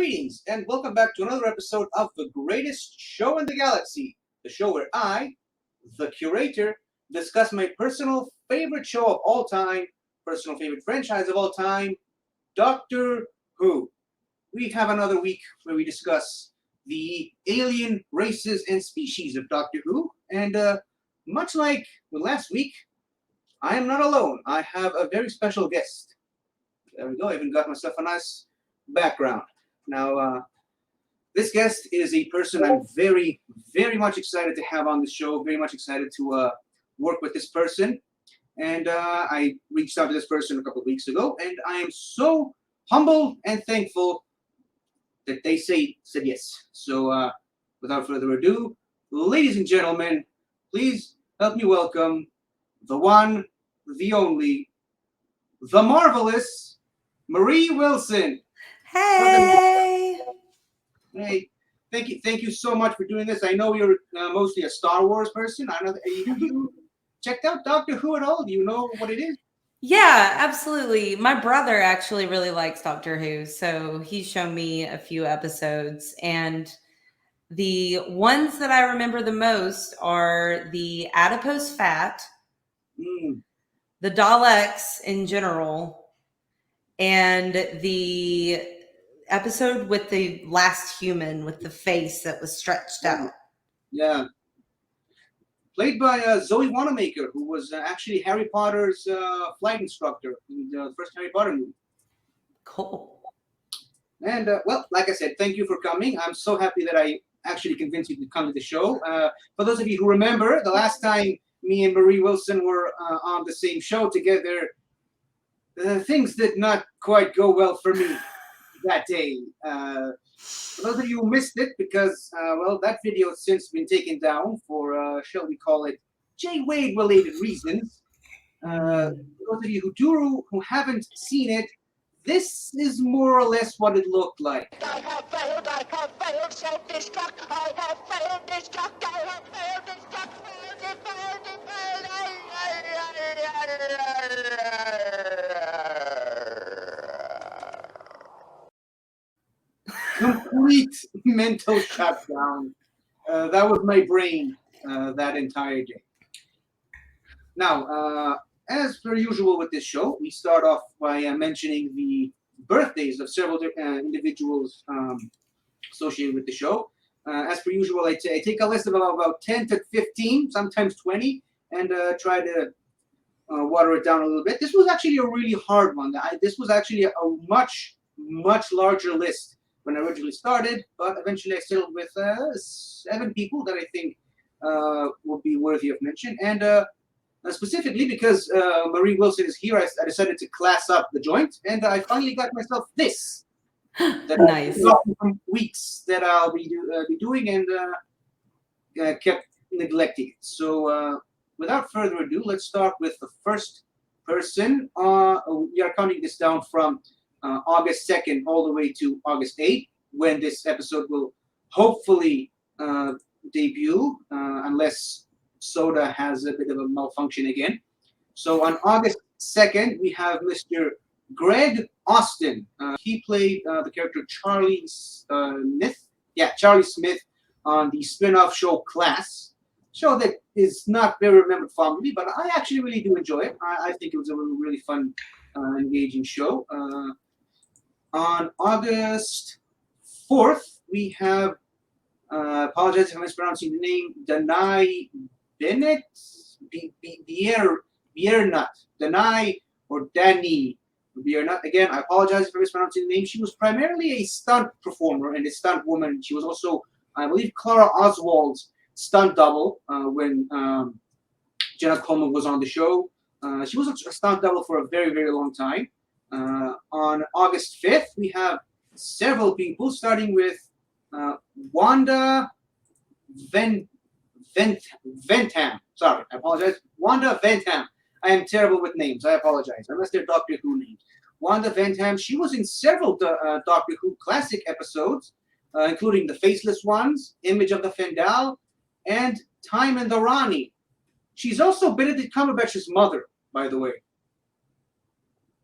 Greetings and welcome back to another episode of The Greatest Show in the Galaxy, the show where I, the curator, discuss my personal favorite show of all time, personal favorite franchise of all time, Doctor Who. We have another week where we discuss the alien races and species of Doctor Who, and much like last week, I am not alone. I have a very special guest. There we go, I even got myself a nice background. Now, this guest is a person I'm very, very much excited to have on the show, very much excited to work with this person. And I reached out to this person a couple of weeks ago, and I am so humble and thankful that they said yes. So, without further ado, ladies and gentlemen, please help me welcome the one, the only, the marvelous Marie Wilson. Hey! Hey, thank you so much for doing this. I know you're mostly a Star Wars person. I know have you checked out Doctor Who at all? Do you know what it is? Yeah, absolutely. My brother actually really likes Doctor Who, so he's shown me a few episodes. And the ones that I remember the most are the adipose fat, the Daleks in general, and the episode with the last human with the face that was stretched out. Yeah. Played by Zoe Wanamaker, who was actually Harry Potter's flight instructor in the first Harry Potter movie. Cool. And, well, like I said, thank you for coming. I'm so happy that I actually convinced you to come to the show. For those of you who remember, the last time me and Marie Wilson were on the same show together, things did not quite go well for me that day. For those of you who missed it, because, well, that video has since been taken down for, shall we call it, Jay Wade-related reasons. For those of you who haven't seen it, this is more or less what it looked like. I have failed, self-destruct, I have failed, destruct, I have failed, destruct, Complete mental shutdown. That was my brain that entire day. Now, as per usual with this show, we start off by mentioning the birthdays of several individuals associated with the show. As per usual, I take a list of about 10 to 15, sometimes 20, and try to water it down a little bit. This was actually a really hard one. This was actually a much, much larger list when I originally started, but eventually I settled with 7 people that I think will be worthy of mention. And specifically because Marie Wilson is here, I decided to class up the joint, and I finally got myself this. That Nice. From weeks that I'll be doing, and kept neglecting it. So without further ado, let's start with the first person. We are counting this down from August 2nd all the way to August 8th, when this episode will hopefully debut, unless Soda has a bit of a malfunction again. So on August 2nd, we have Mr. Greg Austin. He played the character Charlie Smith. Yeah, Charlie Smith on the spin-off show Class. Show that is not very remembered fondly, but I actually really do enjoy it. I think it was a really, really fun, engaging show. On August 4th, we have, apologize if I'm mispronouncing the name, Danai Bennett? Biernut. Danai or Danny Biernut. Again, I apologize for mispronouncing the name. She was primarily a stunt performer and a stunt woman. She was also, I believe, Clara Oswald's stunt double when Jenna Coleman was on the show. She was a stunt double for a very, very long time. On August 5th, we have several people, starting with Wanda Ventham. Sorry, I apologize. Wanda Ventham. I am terrible with names. I apologize, unless they're Doctor Who names. Wanda Ventham. She was in several Doctor Who classic episodes, including The Faceless Ones, Image of the Fendal, and Time and the Rani. She's also Benedict Cumberbatch's mother, by the way.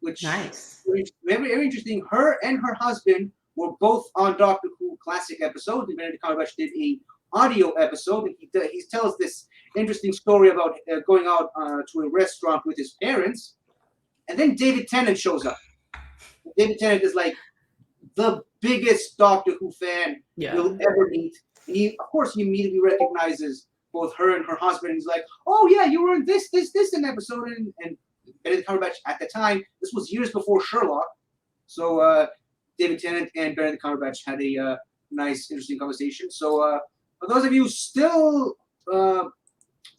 Which Nice. Very, very interesting. Her and her husband were both on Doctor Who classic episodes. And Benedict Cumberbatch did a audio episode, and he tells this interesting story about going out to a restaurant with his parents, and then David Tennant shows up. David Tennant is like the biggest Doctor Who fan you'll ever meet, and he immediately recognizes both her and her husband. He's like, "Oh yeah, you were in this in episode," and Benedict Cumberbatch at the time, this was years before Sherlock, so David Tennant and Benedict Cumberbatch had a nice, interesting conversation. So for those of you still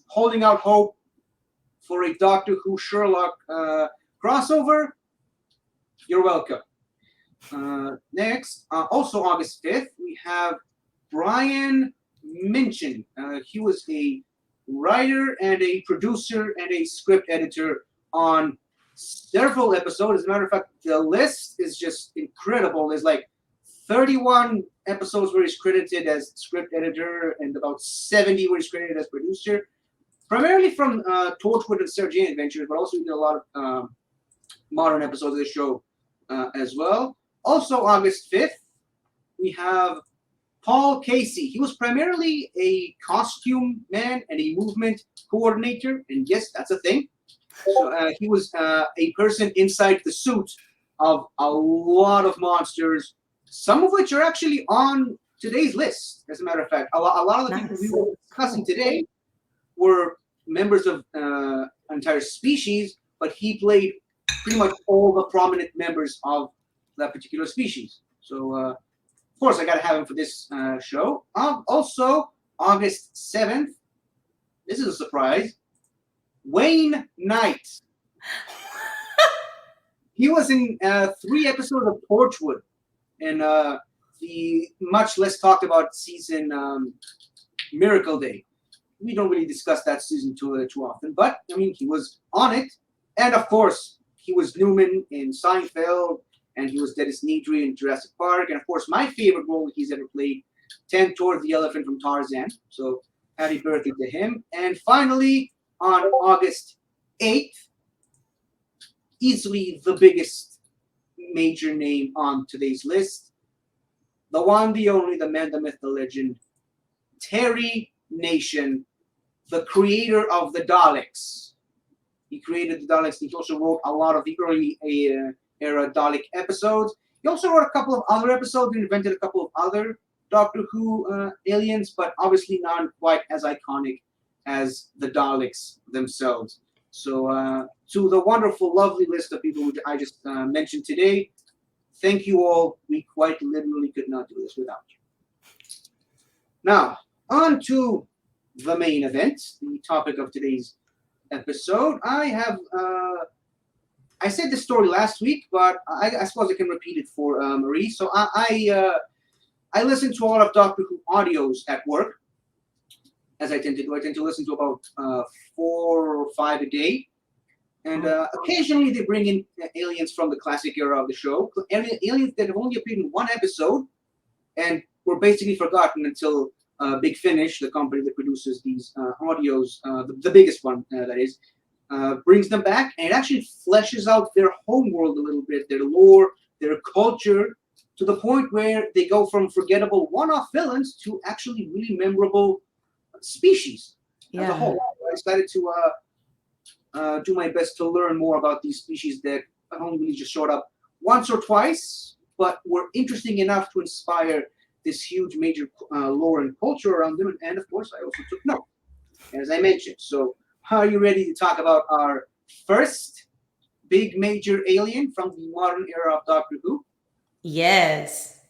holding out hope for a Doctor Who Sherlock crossover, you're welcome. Next, also August 5th, we have Brian Minchin. He was a writer and a producer and a script editor on several episodes. As a matter of fact, the list is just incredible. There's like 31 episodes where he's credited as script editor and about 70 where he's credited as producer. Primarily from Torchwood and Sarah Jane Adventures, but also he did a lot of modern episodes of the show as well. Also August 5th, we have Paul Casey. He was primarily a costume man and a movement coordinator, and yes, that's a thing. So, he was a person inside the suit of a lot of monsters, some of which are actually on today's list. As a matter of fact, a lot of the people we were discussing today were members of an entire species, but he played pretty much all the prominent members of that particular species. So, of course, I got to have him for this show. Also, August 7th, this is a surprise, Wayne Knight. He was in 3 episodes of Torchwood, and the much less talked about season Miracle Day. We don't really discuss that season too often, but I mean, he was on it, and of course, he was Newman in Seinfeld, and he was Dennis Nedry in Jurassic Park, and of course, my favorite role he's ever played, Tentor the elephant from Tarzan. So, happy birthday to him! And finally, on August 8th, easily the biggest major name on today's list, the one, the only, the man, the myth, the legend, Terry Nation, the creator of the Daleks. He created the Daleks, and he also wrote a lot of the early era Dalek episodes. He also wrote a couple of other episodes and invented a couple of other Doctor Who aliens, but obviously not quite as iconic as the Daleks themselves. So to the wonderful, lovely list of people who I just mentioned today, thank you all. We quite literally could not do this without you. Now, on to the main event, the topic of today's episode. I said this story last week, but I suppose I can repeat it for Marie. So I listen to a lot of Doctor Who audios at work, as I tend to do. I tend to listen to about 4 or 5 a day. And occasionally they bring in aliens from the classic era of the show. Aliens that have only appeared in 1 episode and were basically forgotten until Big Finish, the company that produces these audios, the biggest one, that is, brings them back, and it actually fleshes out their homeworld a little bit, their lore, their culture, to the point where they go from forgettable one-off villains to actually really memorable species as a whole. I decided to do my best to learn more about these species that only really just showed up once or twice, but were interesting enough to inspire this huge major lore and culture around them. And of course, I also took note, as I mentioned. So, are you ready to talk about our first big major alien from the modern era of Doctor Who? Yes.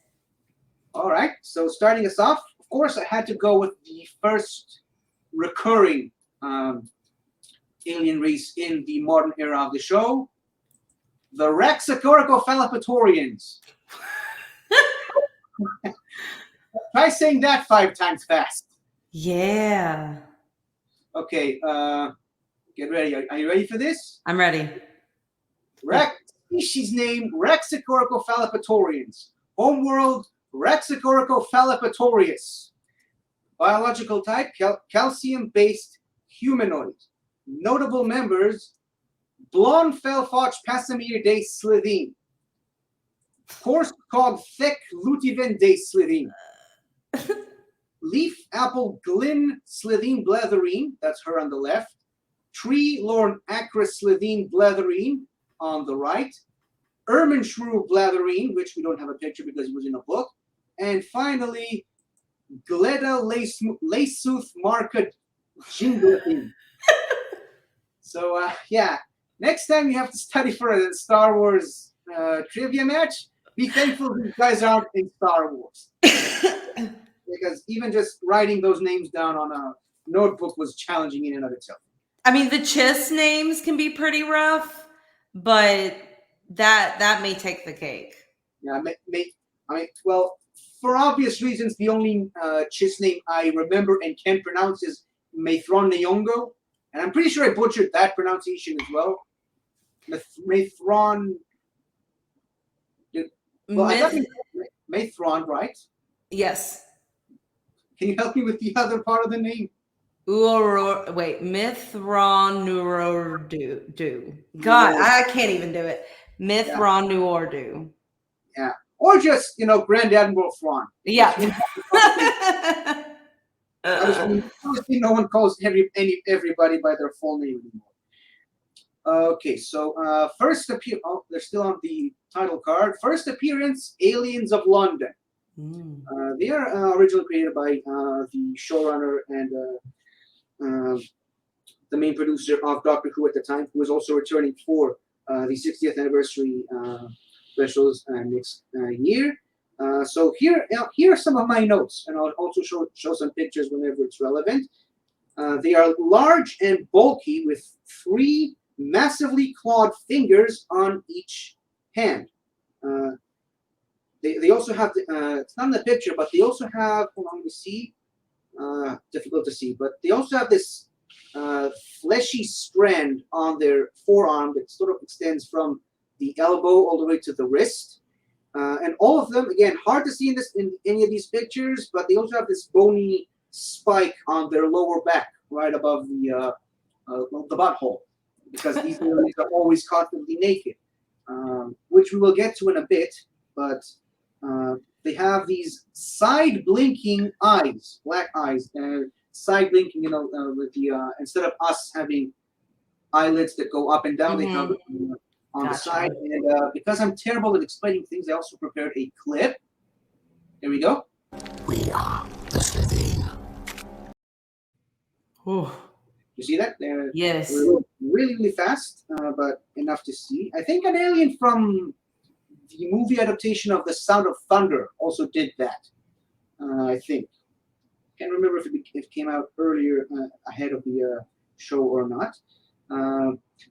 All right. So, starting us off, of course, I had to go with the first recurring alien race in the modern era of the show, the Raxacoricofallapatorians. Try saying that 5 times fast. Yeah. Okay, get ready. Are you ready for this? I'm ready. Species name Raxacoricofallapatorians. Homeworld Raxacoricofallapatorius. Biological type calcium-based humanoid. Notable members Blonfelfoch Passamir de Slitheen. Coarse cog thick lutiven de slitheen. Leaf apple glyn slitheen bletherine, that's her on the left. Tree lorn acris slitheen bletherine on the right. Erminshrew bletherine, which we don't have a picture because it was in a book. And finally, Gleda Laseuth market jinglethin. So yeah, next time you have to study for a Star Wars trivia match, be thankful these guys aren't in Star Wars. Because even just writing those names down on a notebook was challenging in and of itself. I mean, the Chiss names can be pretty rough, but that may take the cake. Yeah, well, for obvious reasons, the only Chiss name I remember and can pronounce is Maithron Nyong'o, and I'm pretty sure I butchered that pronunciation as well. Maithron. Well, I got Maithron right. Yes. Can you help me with the other part of the name? Wait, Mithron Nuordu. God, I can't even do it. Mithron Nuordu. Yeah. Or just, Grand Admiral Thrawn. Yeah. Obviously, no one calls everybody by their full name anymore. Okay, so first appear. Oh, they're still on the title card. First appearance: Aliens of London. They are originally created by the showrunner and the main producer of Doctor Who at the time, who was also returning for the 60th anniversary specials next year. So here are some of my notes, and I'll also show some pictures whenever it's relevant. They are large and bulky with 3 massively clawed fingers on each hand. They also have, it's not in the picture, but they also have, hold on, let me see, difficult to see, but they also have this fleshy strand on their forearm that sort of extends from the elbow all the way to the wrist. And all of them, again, hard to see in any of these pictures, but they also have this bony spike on their lower back, right above the butthole, because these aliens are always constantly naked, which we will get to in a bit. But they have these side blinking eyes, black eyes, side blinking. With the instead of us having eyelids that go up and down, they have it on the side. And because I'm terrible at explaining things, I also prepared a clip. Here we go. We are the Slitheen. You see that? They're Yes. really, really fast, but enough to see. I think an alien from the movie adaptation of The Sound of Thunder also did that. I think. Can't remember if it came out earlier ahead of the show or not.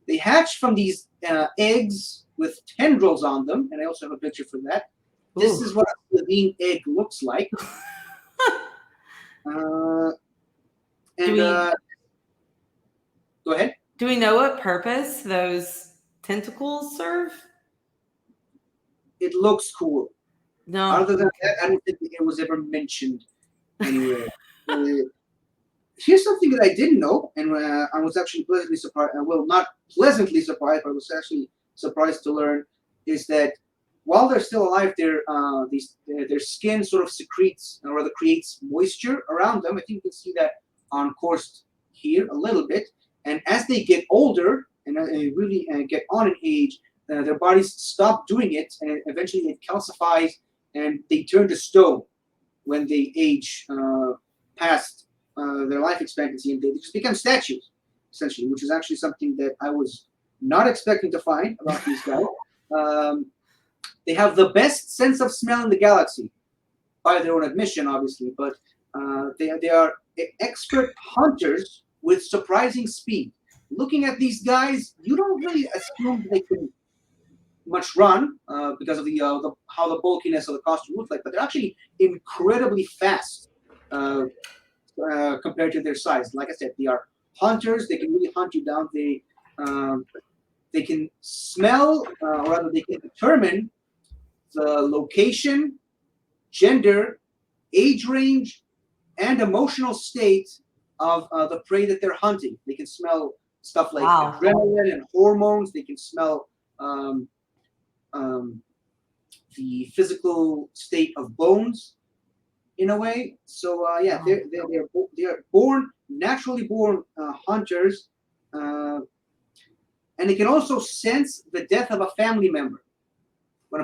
They hatch from these eggs with tendrils on them, and I also have a picture for that. This is what a Slitheen egg looks like. Go ahead. Do we know what purpose those tentacles serve? It looks cool. No. Other than that, I don't think it was ever mentioned anywhere. Here's something that I didn't know, and I was actually pleasantly surprised. Well, not pleasantly surprised, but I was actually surprised to learn is that while they're still alive, their skin sort of secretes or rather creates moisture around them. I think you can see that on course here a little bit. And as they get older and really get on in age, their bodies stop doing it, and eventually it calcifies, and they turn to stone when they age past their life expectancy, and they just become statues, essentially, which is actually something that I was not expecting to find about these guys. They have the best sense of smell in the galaxy, by their own admission, obviously, but they are expert hunters with surprising speed. Looking at these guys, you don't really assume they can much run because of how the bulkiness of the costume looks like, but they're actually incredibly fast compared to their size. Like I said, they are hunters. They can really hunt you down. They can smell, or rather, they can determine the location, gender, age range, and emotional state of the prey that they're hunting. They can smell stuff like adrenaline and hormones. They can smell the physical state of bones in a way. So they're born naturally born hunters, and they can also sense the death of a family member. When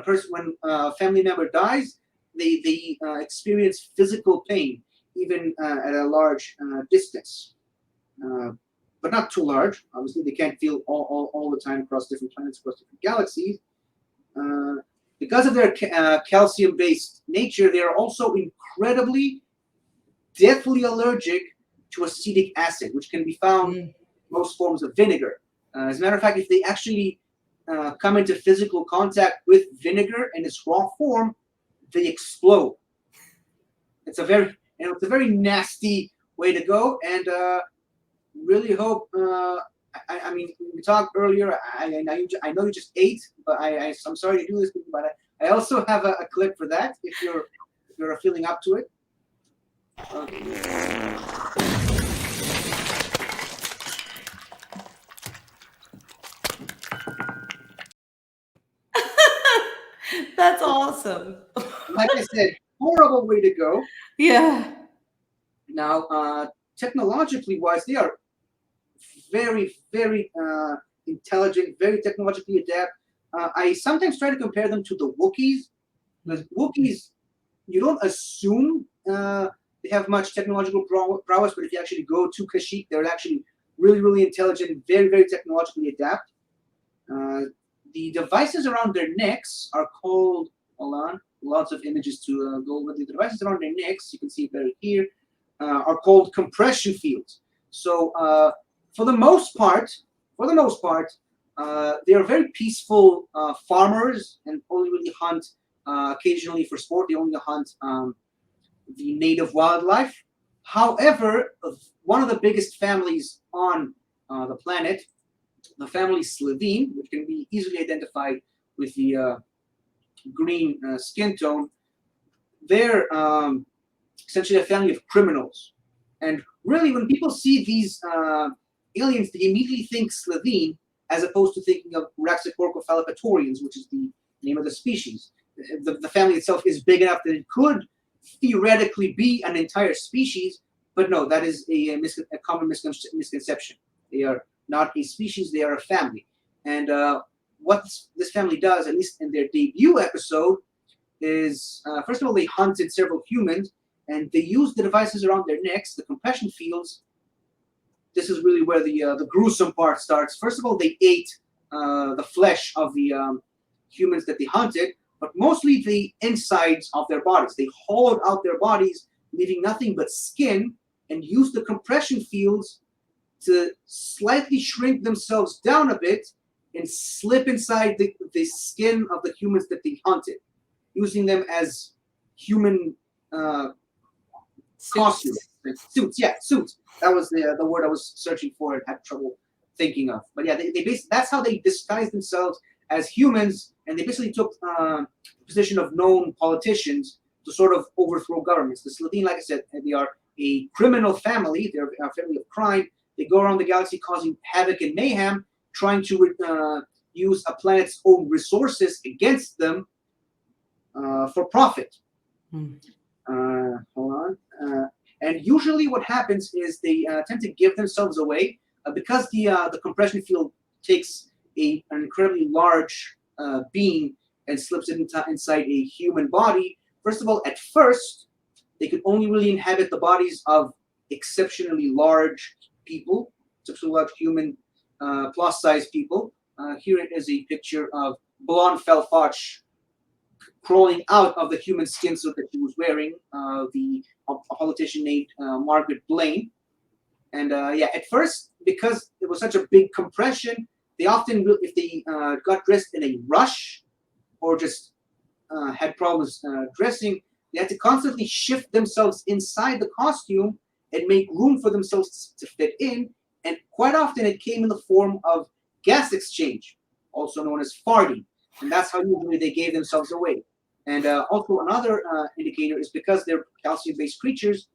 a family member dies, they experience physical pain, even at a large distance, but not too large. Obviously, they can't feel all the time across different planets, across different galaxies. Because of their calcium-based nature, they are also incredibly, deathly allergic to acetic acid, which can be found in most forms of vinegar. As a matter of fact, if they actually come into physical contact with vinegar in its raw form, they explode. It's a very nasty way to go, and really hope. I mean, we talked earlier. I know you just ate, but I'm sorry to do this, but I also have a clip for that if you're feeling up to it. That's awesome. Like I said, horrible way to go. Yeah. Now, technologically wise, they are very, very intelligent, very technologically adept. I sometimes try to compare them to the Wookiees. The Wookiees, you don't assume they have much technological prowess, but if you actually go to Kashyyyk, they're actually really, really intelligent, very, very technologically adept. The devices around their necks are called, hold on, lots of images to go over. The devices around their necks, you can see it better here, are called compression fields. So for the most part, they are very peaceful farmers and only really hunt occasionally for sport. They only hunt the native wildlife. However, one of the biggest families on the planet, the family Slovene, which can be easily identified with the green skin tone, they're essentially a family of criminals. And really, when people see these aliens, they immediately think Slovene, as opposed to thinking of Raxiporcophallopatorians, which is the name of the species. The family itself is big enough that it could theoretically be an entire species, but no, that is a common misconception. They are not a species, they are a family. And what this family does, at least in their debut episode, is first of all, they hunted several humans, and they used the devices around their necks, the compression fields. This is really where the gruesome part starts. First of all, they ate the flesh of the humans that they hunted, but mostly the insides of their bodies. They hollowed out their bodies, leaving nothing but skin, and used the compression fields to slightly shrink themselves down a bit and slip inside the skin of the humans that they hunted, using them as human costumes. Suits. Yeah, suits. That was the word I was searching for and had trouble thinking of. But yeah, that's how they disguised themselves as humans, and they basically took the position of known politicians to sort of overthrow governments. The Slovene, like I said, they are a criminal family. They're a family of crime. They go around the galaxy causing havoc and mayhem, trying to use a planet's own resources against them for profit. Hold on. And usually what happens is they tend to give themselves away because the compression field takes an incredibly large being and slips it inside a human body. First of all, at first, they could only really inhabit the bodies of exceptionally large people, exceptionally large human plus-size people. Here it is a picture of Blonde Felfach crawling out of the human skin suit that she was wearing, a politician named Margaret Blaine. And at first, because it was such a big compression, they often, if they got dressed in a rush or just had problems dressing, they had to constantly shift themselves inside the costume and make room for themselves to fit in. And quite often it came in the form of gas exchange, also known as farting. And that's how usually they gave themselves away. And also another indicator is because they're calcium-based creatures,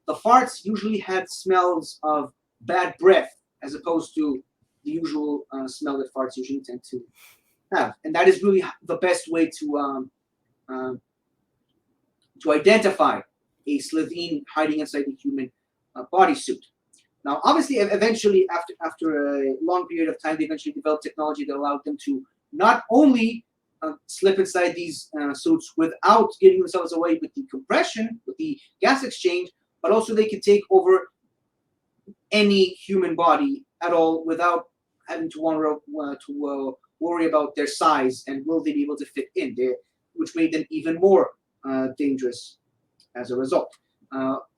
the farts usually had smells of bad breath as opposed to the usual smell that farts usually tend to have, and that is really the best way to identify a Slitheen hiding inside the human bodysuit. Now, obviously, eventually, after a long period of time, they eventually developed technology that allowed them to not only slip inside these suits without giving themselves away with the compression, with the gas exchange, but also they could take over any human body at all without having to worry about their size and will they be able to fit in there, which made them even more dangerous as a result.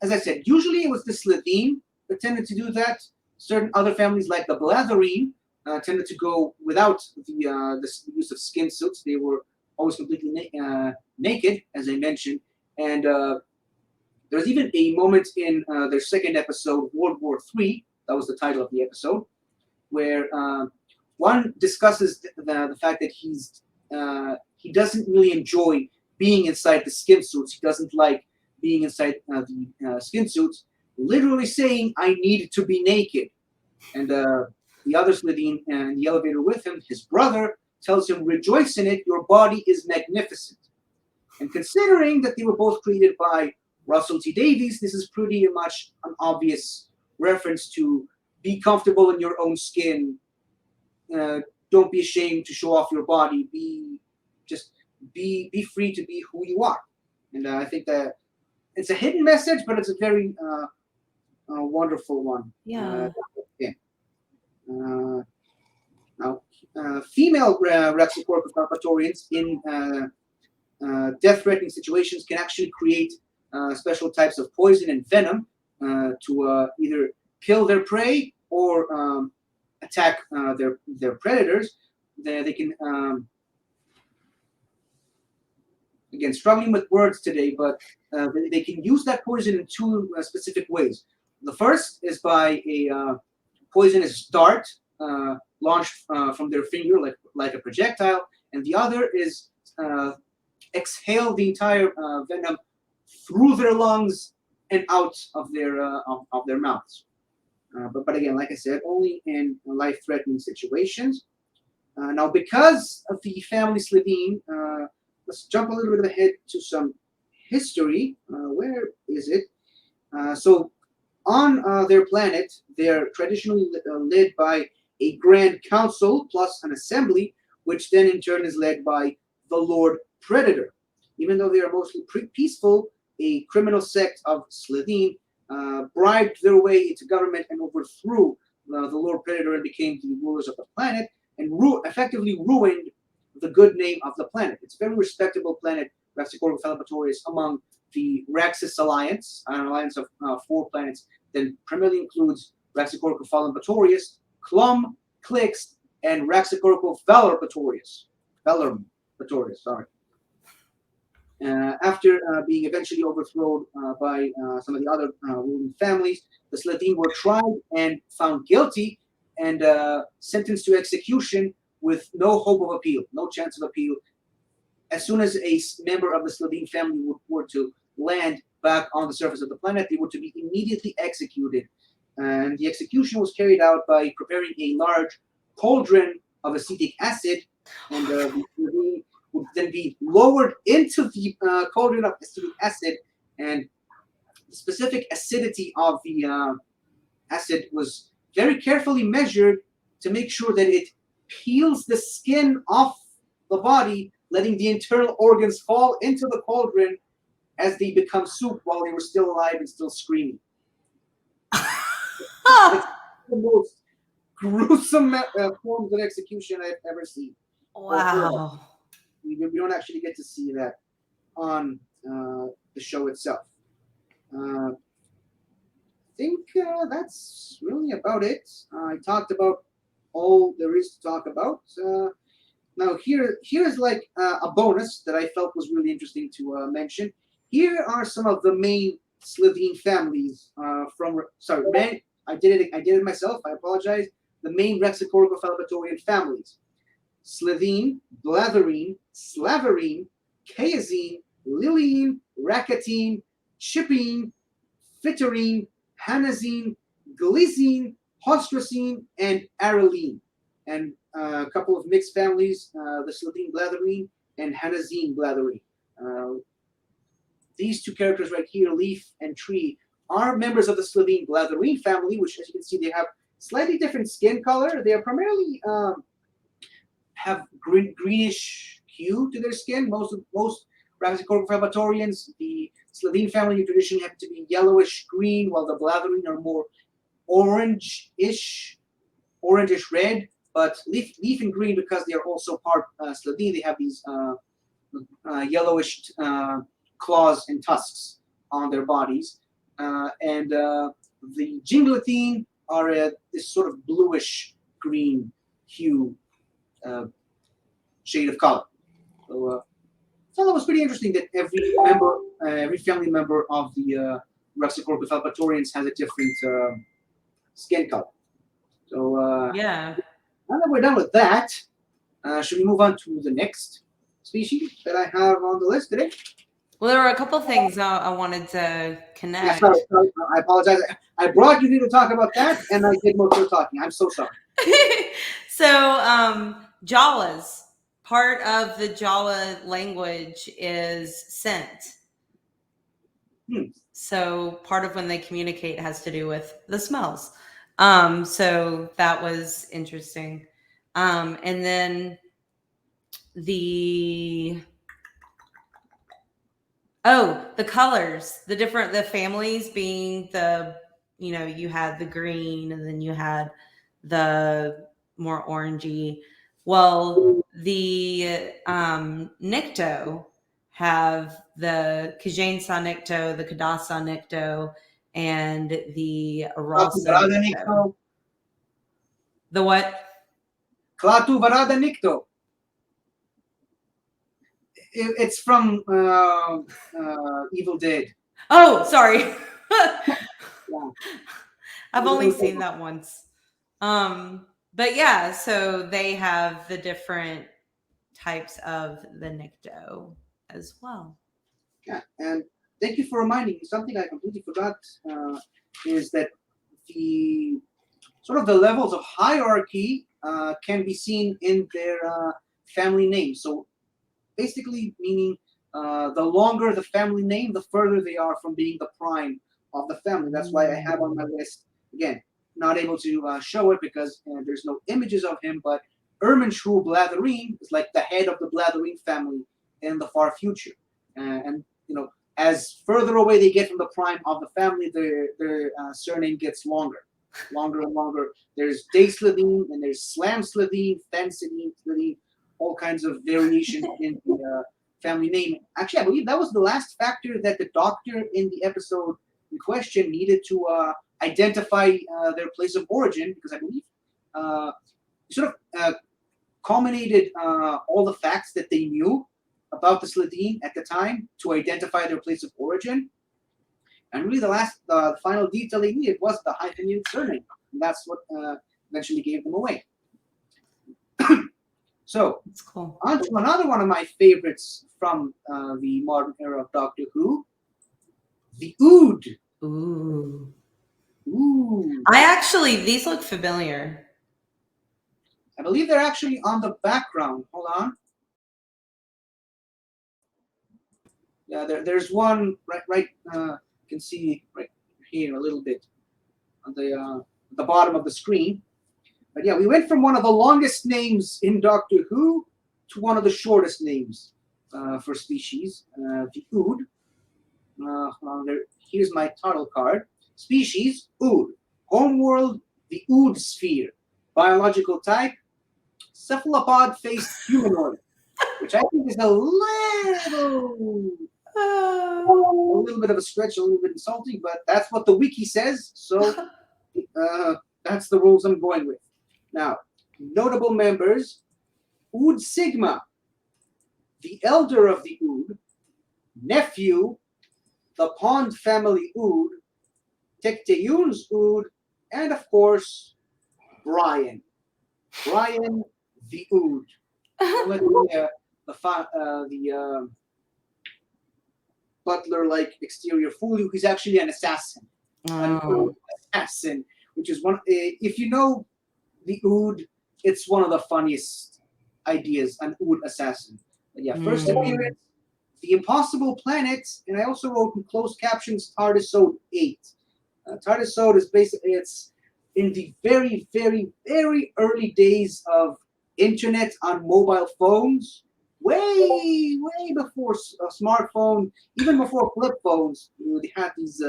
As I said, usually it was the Slitheen that tended to do that. Certain other families, like the Blatherine, tended to go without the use of skin suits. They were always completely naked, as I mentioned. And there's even a moment in their second episode, World War III, that was the title of the episode, where one discusses the fact that he doesn't really enjoy being inside the skin suits. He doesn't like being inside the skin suits, literally saying, "I need to be naked." And the other Slitheen in the elevator with him, his brother, tells him, "Rejoice in it, your body is magnificent." And considering that they were both created by Russell T Davies, this is pretty much an obvious reference to be comfortable in your own skin. Don't be ashamed to show off your body. Be free to be who you are. And I think that it's a hidden message, but it's a very wonderful one. Yeah. Now, female Raxacoricofallapatorians in death-threatening situations can actually create special types of poison and venom to either kill their prey or attack their predators. They can again, struggling with words today, but they can use that poison in two specific ways. The first is by a poisonous dart launched from their finger, like a projectile, and the other is exhale the entire venom through their lungs and out of their mouths. But again, like I said, only in life-threatening situations. Now, because of the family Slitheen, let's jump a little bit ahead to some history. Where is it? So, on their planet, they're traditionally led by a Grand Council plus an Assembly, which then in turn is led by the Lord Predator. Even though they are mostly peaceful, a criminal sect of Slitheen bribed their way into government and overthrew the Lord Predator and became the rulers of the planet and effectively ruined the good name of the planet. It's a very respectable planet, Raxacoricofallapatorius, among the Raxus Alliance, an alliance of 4 planets that primarily includes Raxacoricofallapatorius, Clum, Clix, and Raxacoricofallapatorius. Sorry. After being eventually overthrown by some of the other ruling families, the Slitheen were tried and found guilty and sentenced to execution with no hope of appeal, no chance of appeal. As soon as a member of the Slitheen family were to land back on the surface of the planet, they were to be immediately executed. And the execution was carried out by preparing a large cauldron of acetic acid, and the Slitheen would then be lowered into the cauldron of acetic acid, and the specific acidity of the acid was very carefully measured to make sure that it peels the skin off the body, letting the internal organs fall into the cauldron as they become soup while they were still alive and still screaming. It's the most gruesome forms of execution I've ever seen. Wow. We don't actually get to see that on the show itself. I think that's really about it. I talked about all there is to talk about. Now here's like a bonus that I felt was really interesting to mention. Here are some of the main Slitheen families I did it myself. I apologize. The main Raxacoricofallapatorian families: Slitheen, Blatherine, Slaverine, Chaosine, Liliene, Racatine, Chippine, Fitterine, Hanazine, Glizine, Hostracine, and Araline. And a couple of mixed families, the Sladine Blatherine and Hanazine Blatherine. These two characters right here, Leaf and Tree, are members of the Sladine Blatherine family, which, as you can see, they have slightly different skin color. They are primarily have greenish hue to their skin. Most Brachiocorpus the Sladine family traditionally have to be yellowish green, while the Blatherine are more orangish red. But leaf and green, because they are also part Sladine, they have these yellowish claws and tusks on their bodies. And the Jinglathine are this sort of bluish green hue shade of color. So I thought it was pretty interesting that every family member of the Brachiocorpus has a different skin color. So Yeah. now that we're done with that, should we move on to the next species that I have on the list today? Well, there were a couple things I wanted to connect. Yeah, sorry, I apologize. I brought you here to talk about that, and I did most of the talking. I'm so sorry. So, Jawas, part of the Jawa language is scent. So part of when they communicate has to do with the smells. So that was interesting. And then the colors, the families being you had the green and then you had the more orangey. Well, the Nikto have the Kajainsa Nikto, the Kadasa Nikto, and the Aralsa Nikto. The what? Klatu Varada Nikto. It's from Evil Dead. Oh, sorry. Yeah. I've only seen that once. But yeah, so they have the different types of the Nikto as well. Yeah, and thank you for reminding me. Something I completely forgot is that the sort of the levels of hierarchy can be seen in their family name. So basically meaning the longer the family name, the further they are from being the prime of the family. That's why I have on my list, again, not able to show it because there's no images of him, but Ermenshru Blatherine is like the head of the Blatherine family in the far future. And as further away they get from the prime of the family, their surname gets longer and longer. There's Day Sladine, and there's Slam Sladine, Fen Sladine, all kinds of variations in the family name. Actually, I believe that was the last factor that the doctor in the episode in question needed to identify their place of origin, because I believe sort of culminated all the facts that they knew about the Sladine at the time to identify their place of origin. And really the final detail they needed was the hyphenated surname. And that's what eventually gave them away. So, that's cool. On to another one of my favorites from the modern era of Doctor Who, the Ood. Ooh. Ooh. These look familiar. I believe they're actually on the background. Hold on. Yeah, there's one right. You can see right here a little bit on the bottom of the screen. But yeah, we went from one of the longest names in Doctor Who to one of the shortest names for species, the Ood. Here's my title card. Species, Ood. Homeworld, the Ood sphere. Biological type, cephalopod-faced humanoid, which I think is a little bit of a stretch, a little bit insulting, but that's what the wiki says, so that's the rules I'm going with. Now, notable members, Ood Sigma, the elder of the Ood, nephew, the Pond family Ood, Tekteyun's Ood, and of course, Brian. Brian the Ood. The butler-like exterior fool you. He's actually an assassin. An Ood assassin, which is one. If you know the Ood, it's one of the funniest ideas, an Ood assassin. But yeah, first appearance, The Impossible Planet, and I also wrote in closed captions TARDISode 8. TARDISode is basically, it's in the very, very, very early days of internet on mobile phones, way, way before a smartphone, even before flip phones. They had these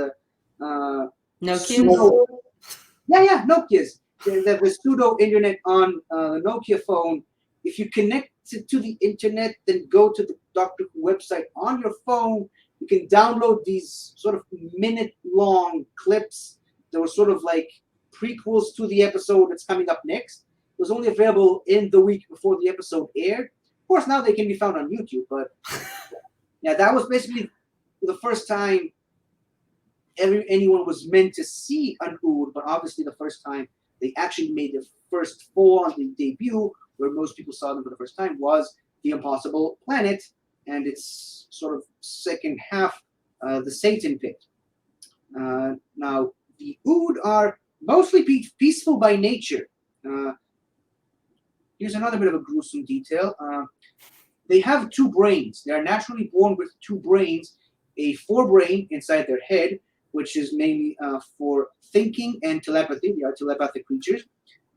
Nokias? Nokias. The pseudo internet on the Nokia phone. If you connect it to the internet, then go to the Doctor Who website on your phone. You can download these sort of minute-long clips that were sort of like prequels to the episode that's coming up next. It was only available in the week before the episode aired. Of course, now they can be found on YouTube, but yeah, that was basically the first time anyone was meant to see an Ood, but obviously the first time they actually made their first full-on debut, where most people saw them for the first time, was The Impossible Planet, and its sort of second half, The Satan Pit. Now, the Ood are mostly peaceful by nature. Here's another bit of a gruesome detail. They have two brains. They are naturally born with two brains, a forebrain inside their head, which is mainly for thinking and telepathy. They are telepathic creatures.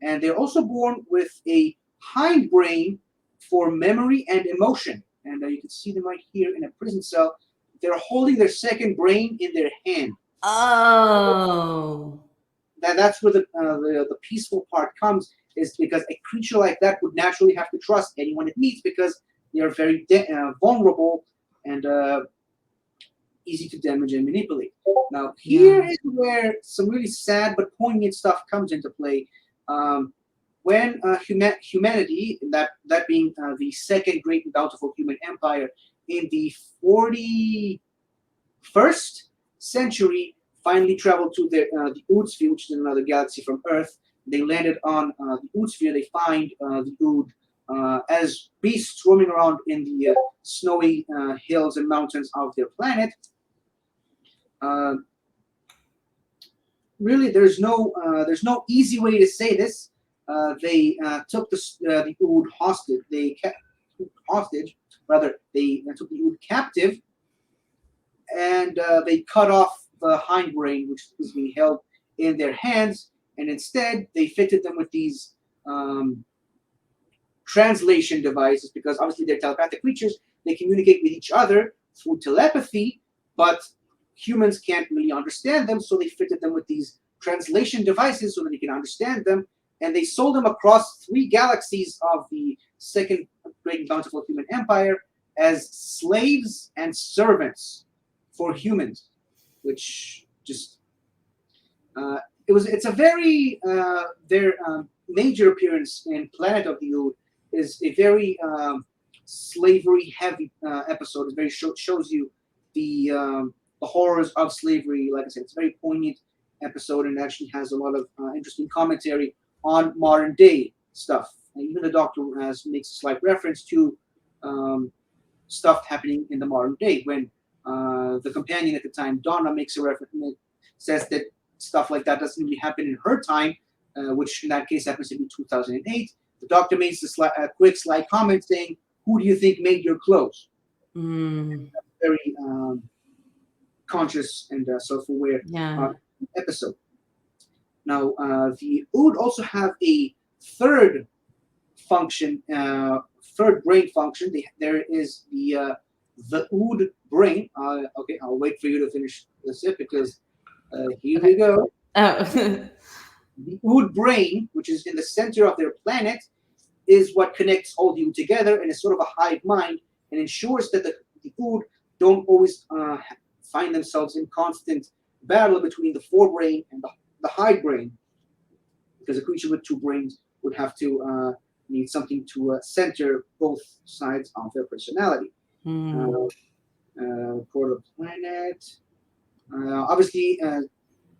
And they're also born with a hindbrain for memory and emotion. And you can see them right here in a prison cell. They're holding their second brain in their hand. Oh. That's where the peaceful part comes, is because a creature like that would naturally have to trust anyone it meets because they are very vulnerable and easy to damage and manipulate. Now, here is where some really sad but poignant stuff comes into play. When humanity, that being the second great and bountiful human empire in the 41st century, finally traveled to the Ood sphere, which is another galaxy from Earth. They landed on the Ood sphere. They find the Ood as beasts roaming around in the snowy hills and mountains of their planet. Really, there's no easy way to say this. They took the Ood hostage. They took the Ood captive, and they cut off the hindbrain, which was being held in their hands, and instead they fitted them with these translation devices, because obviously they're telepathic creatures. They communicate with each other through telepathy, but humans can't really understand them, so they fitted them with these translation devices so that they can understand them, and they sold them across 3 galaxies of the second great and bountiful human empire as slaves and servants for humans, which just it's a very their major appearance in Planet of the Ood is a very slavery heavy episode. It very shows you the horrors of slavery. Like I said, it's a very poignant episode, and actually has a lot of interesting commentary on modern day stuff. And even the Doctor makes a slight reference to stuff happening in the modern day when the companion at the time, Donna, makes a reference, says that stuff like that doesn't really happen in her time, which in that case happens to be 2008. The Doctor makes a quick sly comment saying, "Who do you think made your clothes?" Very conscious and self-aware episode. Now, the Ood also have a third function, third brain function. There is the Ood brain. Okay, I'll wait for you to finish this because here we go. Oh. The Ood brain, which is in the center of their planet, is what connects all the Ood together and is sort of a hive mind and ensures that the Ood don't always find themselves in constant battle between the forebrain and the hindbrain, because a creature with 2 brains would have to need something to center both sides of their personality. For the planet, obviously,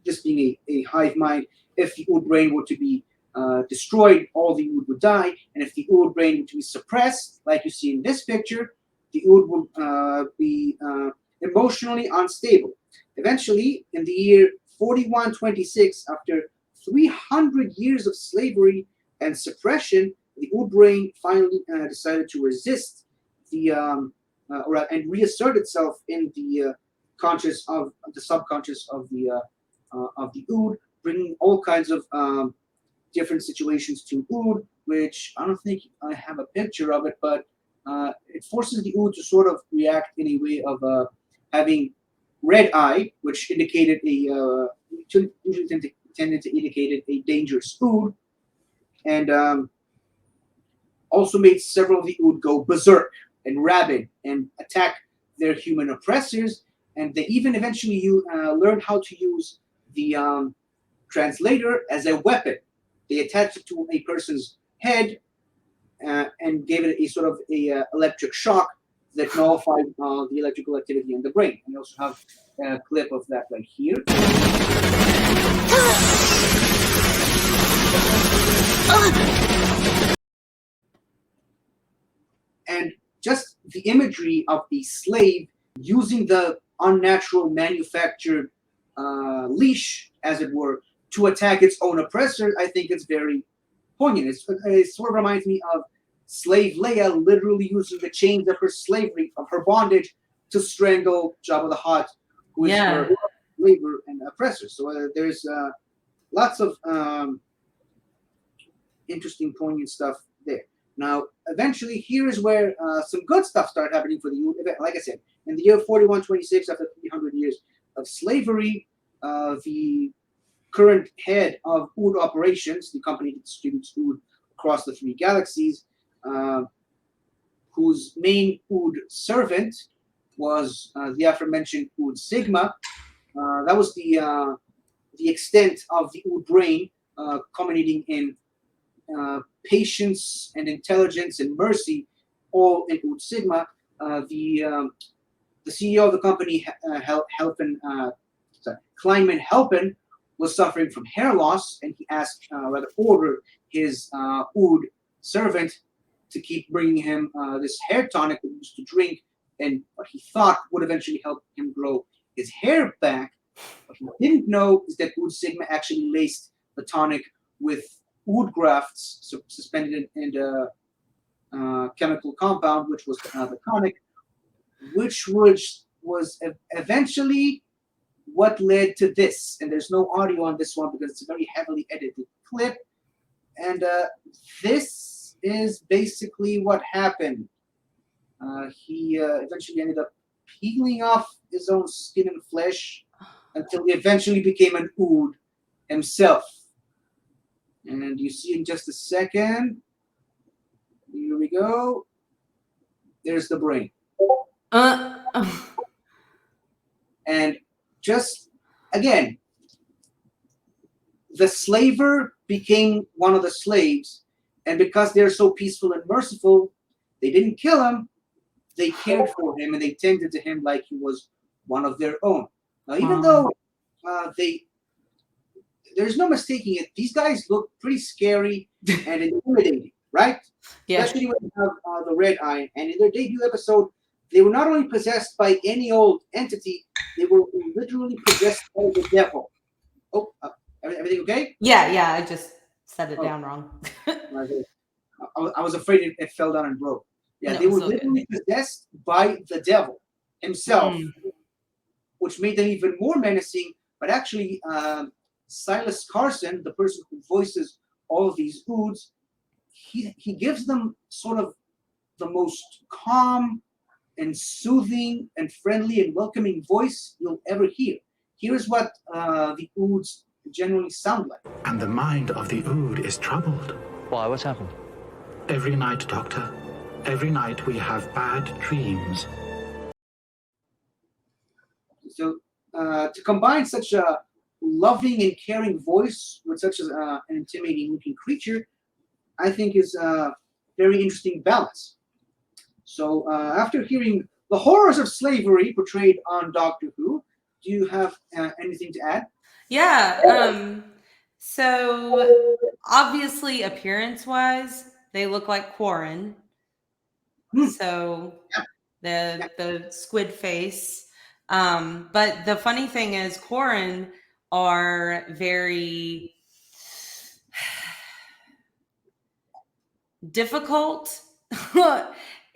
just being a hive mind, if the Ood brain were to be destroyed, all the Ood would die, and if the Ood brain were to be suppressed, like you see in this picture, the Ood would be emotionally unstable. Eventually, in the year 4126, after 300 years of slavery, and suppression, the Ood brain finally decided to resist the and reassert itself in the subconscious of the Ood, bringing all kinds of different situations to Ood, which I don't think I have a picture of it, but it forces the Ood to sort of react in a way of having red eye, which indicated usually tended to indicate a dangerous Ood, and also made several of the Ood go berserk and rabid and attack their human oppressors, and they even eventually learned how to use the translator as a weapon. They attached it to a person's head and gave it a sort of a electric shock that nullified the electrical activity in the brain. And we also have a clip of that right here. And just the imagery of the slave using the unnatural manufactured leash, as it were, to attack its own oppressor, I think it's very poignant. It sort of reminds me of slave Leia literally using the chains of her slavery, of her bondage, to strangle Jabba the Hutt, who is her slaver and oppressor. So there's lots of interesting, poignant stuff there. Now, eventually, here is where some good stuff started happening for the Ood. Like I said, in the year 4126, after 300 years of slavery, the current head of Ood operations, the company that distributes Ood across the 3 galaxies, whose main Ood servant was the aforementioned Ood Sigma. That was the extent of the Ood brain, culminating in patience and intelligence and mercy, all in Ood Sigma. The CEO of the company, Kleinman Helpen, was suffering from hair loss, and he ordered his Ood servant to keep bringing him this hair tonic that he used to drink, and what he thought would eventually help him grow his hair back. What he didn't know is that Ood Sigma actually laced the tonic with Ood grafts suspended in a chemical compound, which was the tonic, which was eventually what led to this. And there's no audio on this one because it's a very heavily edited clip. And this is basically what happened. He eventually ended up peeling off his own skin and flesh until he eventually became an Ood himself. And you see in just a second. Here we go. There's the brain. And just, again, the slaver became one of the slaves, and because they're so peaceful and merciful, they didn't kill him. They cared for him, and they tended to him like he was one of their own. Now, even though there's no mistaking it, these guys look pretty scary and intimidating, right? Yeah. Especially when you have the red eye. And in their debut episode, they were not only possessed by any old entity, they were literally possessed by the devil. Oh, everything okay? Yeah, I just said it down wrong. I was afraid it fell down and broke. Yeah, No, they were it's all literally possessed by the devil himself, which made them even more menacing. But actually, Silas Carson, the person who voices all of these Oods, he gives them sort of the most calm and soothing and friendly and welcoming voice you'll ever hear. Here's what the Oods generally sound like. And the mind of the Ood is troubled. Why? What's happened? Every night, Doctor. Every night we have bad dreams. So to combine such a loving and caring voice with such an intimidating looking creature, I think is a very interesting balance. So after hearing the horrors of slavery portrayed on Doctor Who, do you have anything to add? Yeah. So obviously, appearance-wise, they look like Quarren. So the squid face. But the funny thing is, Quarren are very difficult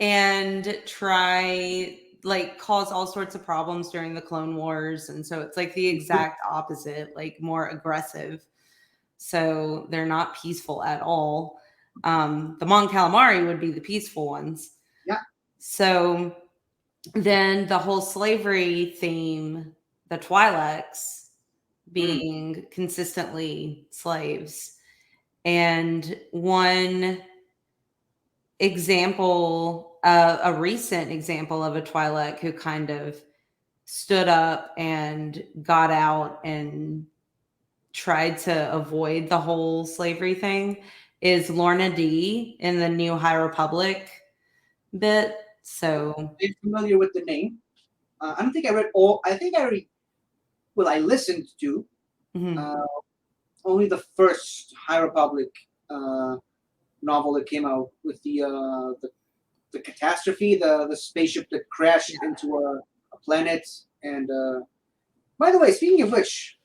and try like cause all sorts of problems during the Clone Wars. And so it's like the exact opposite, like more aggressive. So they're not peaceful at all. The Mon Calamari would be the peaceful ones. Yeah. So then the whole slavery theme, the Twi'leks being consistently slaves. And one example, a recent example of a Twi'lek who kind of stood up and got out and tried to avoid the whole slavery thing is Lorna D in the New High Republic bit. So I'm familiar with the name. I don't think I read all. I think I read. Well, I listened to only the first High Republic novel that came out with the catastrophe, the spaceship that crashed into a planet. And by the way, speaking of which,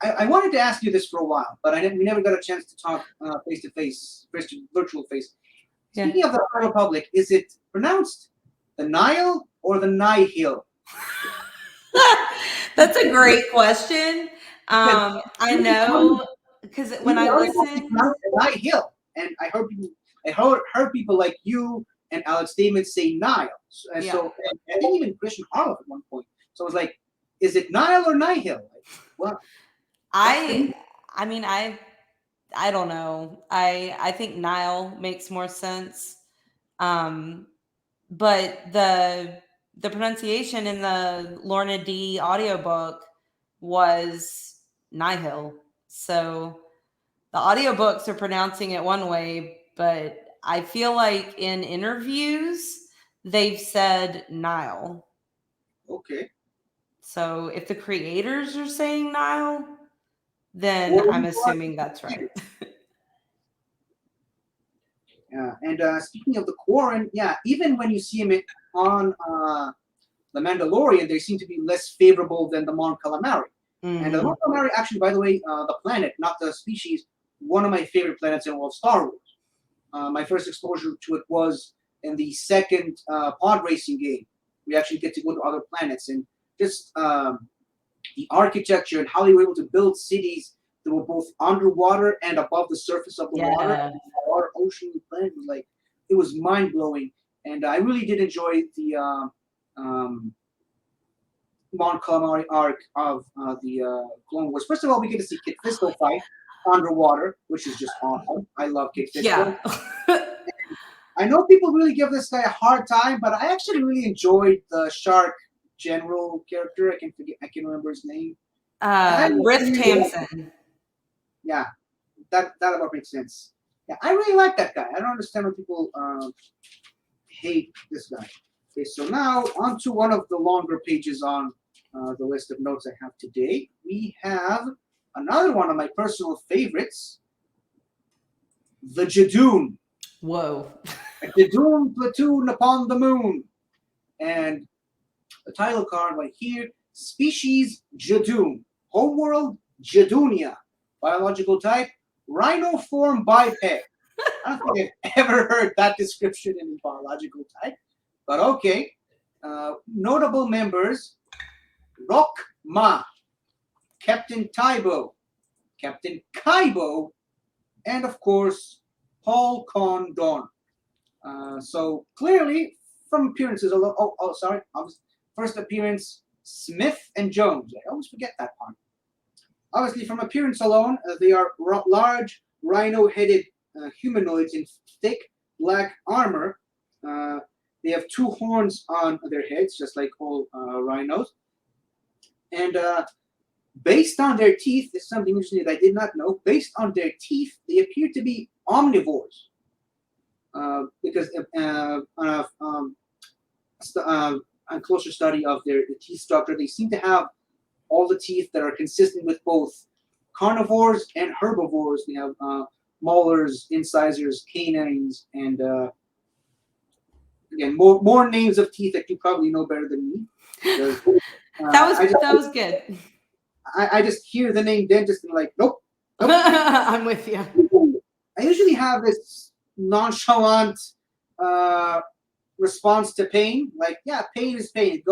I wanted to ask you this for a while, but we never got a chance to talk face to face, virtual face. Speaking of the High Republic, is it pronounced the Nile or the Nihil? That's a great question. I know because when I listen, Nihil, and I heard people like you and Alex Damon say Nile, and so and I think even Christian Harloff at one point. So I was like, is it Nile or Nihil? Like, well, I mean, I don't know. I think Nile makes more sense. But the pronunciation in the Lorna D audiobook was Nihil. So the audiobooks are pronouncing it one way, but I feel like in interviews they've said Nile. Okay. So if the creators are saying Nile, then I'm assuming that's right. Yeah, and speaking of the Quarren, yeah, even when you see him on The Mandalorian, they seem to be less favorable than the Mon Calamari. And the Mon Calamari, actually, by the way, the planet, not the species, one of my favorite planets in all of Star Wars. My first exposure to it was in the second pod racing game. We actually get to go to other planets, and just the architecture and how they were able to build cities that were both underwater and above the surface of the water. Our ocean planet was like, it was mind blowing, and I really did enjoy the Mon Calamari arc of the Clone Wars. First of all, we get to see Kit Fisto fight underwater, which is just awesome. I love Kit Fisto. Yeah. I know people really give this guy a hard time, but I actually really enjoyed the Shark General character. I can remember his name. Riff Tamson. Yeah, that about makes sense. Yeah, I really like that guy. I don't understand when people hate this guy. Okay, so now on to one of the longer pages on the list of notes I have today. We have another one of my personal favorites, the Jadoon. Whoa. A Jadoon platoon upon the moon. And the title card right here, species Jadoon. Homeworld Jadoonia. Biological type, rhinoform biped. I don't think I've ever heard that description in biological type. But okay. Notable members, Rock Ma, Captain Tybo, Captain Kaibo, and of course, Paul Con Don. So clearly, from appearances, first appearance, Smith and Jones. I always forget that part. Obviously, from appearance alone, they are large, rhino-headed humanoids in thick black armor. They have two horns on their heads, just like all rhinos. And based on their teeth, this is something interesting that I did not know. Based on their teeth, they appear to be omnivores. Because on closer study of their teeth structure, they seem to have all the teeth that are consistent with both carnivores and herbivores. They have molars, incisors, canines, and again, more names of teeth that you probably know better than me. That was good. I just hear the name dentist and like, nope. I'm with you. I usually have this nonchalant response to pain. Like, yeah, pain is pain.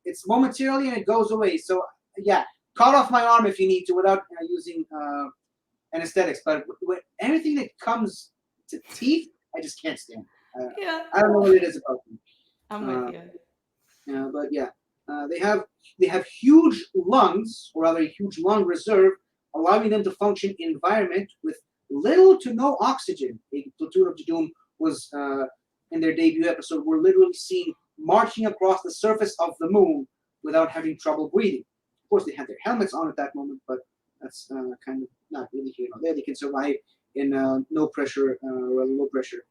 It's momentarily and it goes away. So, yeah, cut off my arm if you need to without using anesthetics. But with anything that comes to teeth, I just can't stand. Yeah, I don't know what it is about them. I'm with you. But yeah, they have huge lungs, or rather a huge lung reserve, allowing them to function in environment with little to no oxygen. A platoon of Jadoom was in their debut episode were literally seen marching across the surface of the moon without having trouble breathing. Of course, they had their helmets on at that moment, but that's kind of not really here nor there. They can survive in no pressure or low pressure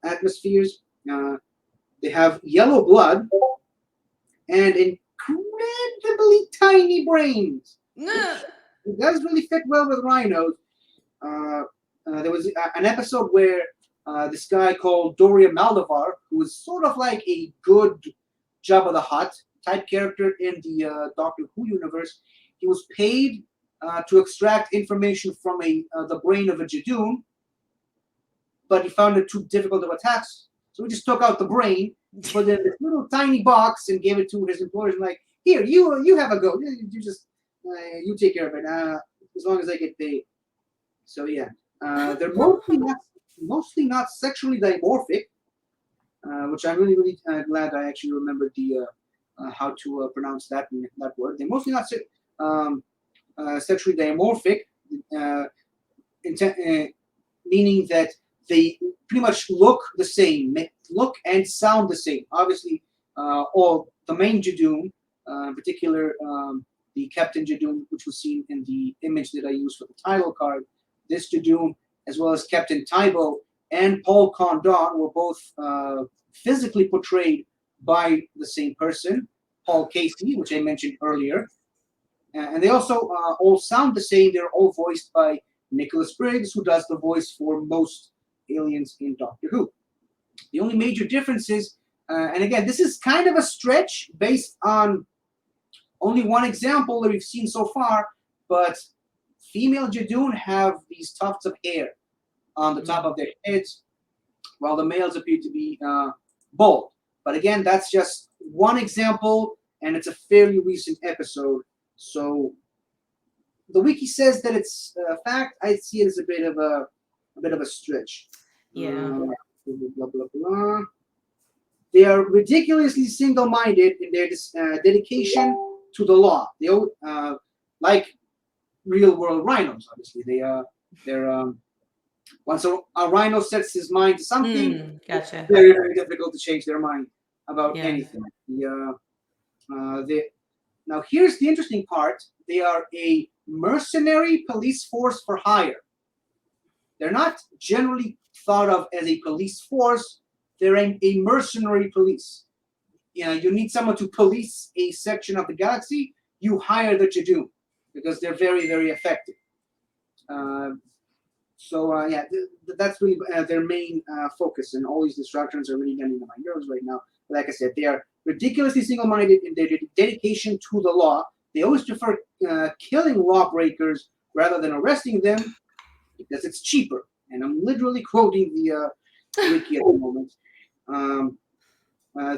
atmospheres. They have yellow blood and incredibly tiny brains. It does really fit well with rhinos. There was an episode where this guy called Doria Maldavar, who was sort of like a good Jabba the Hutt type character in the Doctor Who universe, he was paid to extract information from the brain of a Jadoon, but he found it too difficult to attach. So he just took out the brain, put it in this little tiny box, and gave it to his employers. And like, here, you have a go. You just you take care of it as long as I get paid. So yeah, they're mostly not sexually dimorphic, which I'm really glad I actually remembered the how to pronounce that word. They're mostly not sexually dimorphic, meaning that they pretty much look the same, look and sound the same. Obviously, all the main Jadoon, in particular the Captain Jadoon, which was seen in the image that I used for the title card, this Jadoon, as well as Captain Tybo and Paul Condon, were both physically portrayed by the same person, Paul Casey, which I mentioned earlier. And they also all sound the same. They're all voiced by Nicholas Briggs, who does the voice for most aliens in Doctor Who. The only major difference is, and again, this is kind of a stretch based on only one example that we've seen so far, but female Jadoon have these tufts of hair on the top of their heads, while the males appear to be bald. But again, that's just one example, and it's a fairly recent episode. So the wiki says that it's a fact. I see it as a bit of a stretch. Yeah. Blah, blah, blah. They are ridiculously single-minded in their dedication to the law. They like real-world rhinos. Obviously, they're once a rhino sets his mind to something, Gotcha. it's very, very difficult to change their mind about Yeah. anything. Now, here's the interesting part. They are a mercenary police force for hire. They're not generally thought of as a police force. They're a mercenary police. You need someone to police a section of the galaxy, you hire the Jadoon because they're very, very effective. That's really their main focus, and all these distractions are really getting on my nerves right now. But like I said, they are ridiculously single-minded in their dedication to the law. They always prefer killing lawbreakers rather than arresting them because it's cheaper. And I'm literally quoting the wiki at the moment.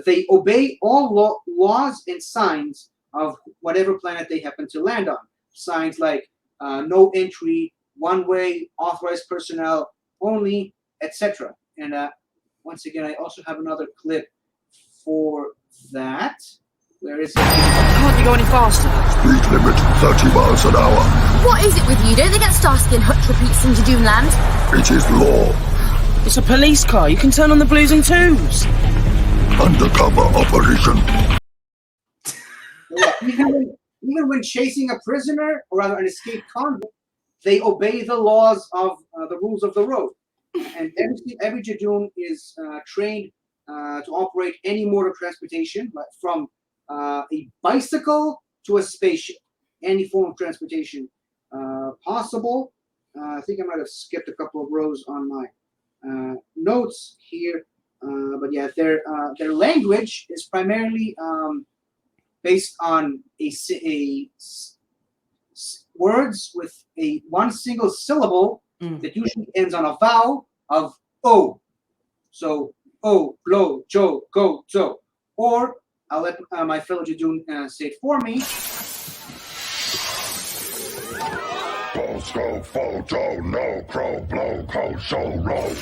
They obey all laws and signs of whatever planet they happen to land on. Signs like no entry, one way, authorized personnel only, etc. And once again, I also have another clip for that. Where is it? Can't you go any faster? Speed limit 30 miles an hour. What is it with you? Don't they get Starsky and Hutch repeats in Jadoon Land? It is law. It's a police car. You can turn on the blues and twos. Undercover operation. Yeah, even when chasing a prisoner, or rather an escaped convict, they obey the laws of the rules of the road. And every Jadoon is trained to operate any mode of transportation, like from a bicycle to a spaceship, any form of transportation possible. I think I might have skipped a couple of rows on my notes here, but yeah, their language is primarily based on words with one single syllable that usually ends on a vowel of O. So O, lo, jo, go, zo. Or I'll let my fellow Jadoon say it for me. Bosco, photo, no crow, blow, cold, show, roll.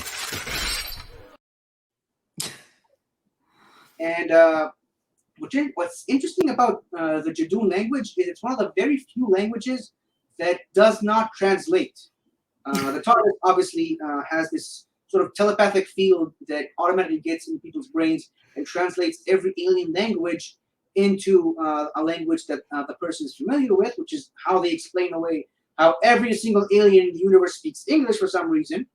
And what's interesting about the Jadoon language is it's one of the very few languages that does not translate. The TARDIS obviously has this sort of telepathic field that automatically gets in people's brains and translates every alien language into a language that the person is familiar with, which is how they explain away how every single alien in the universe speaks English for some reason.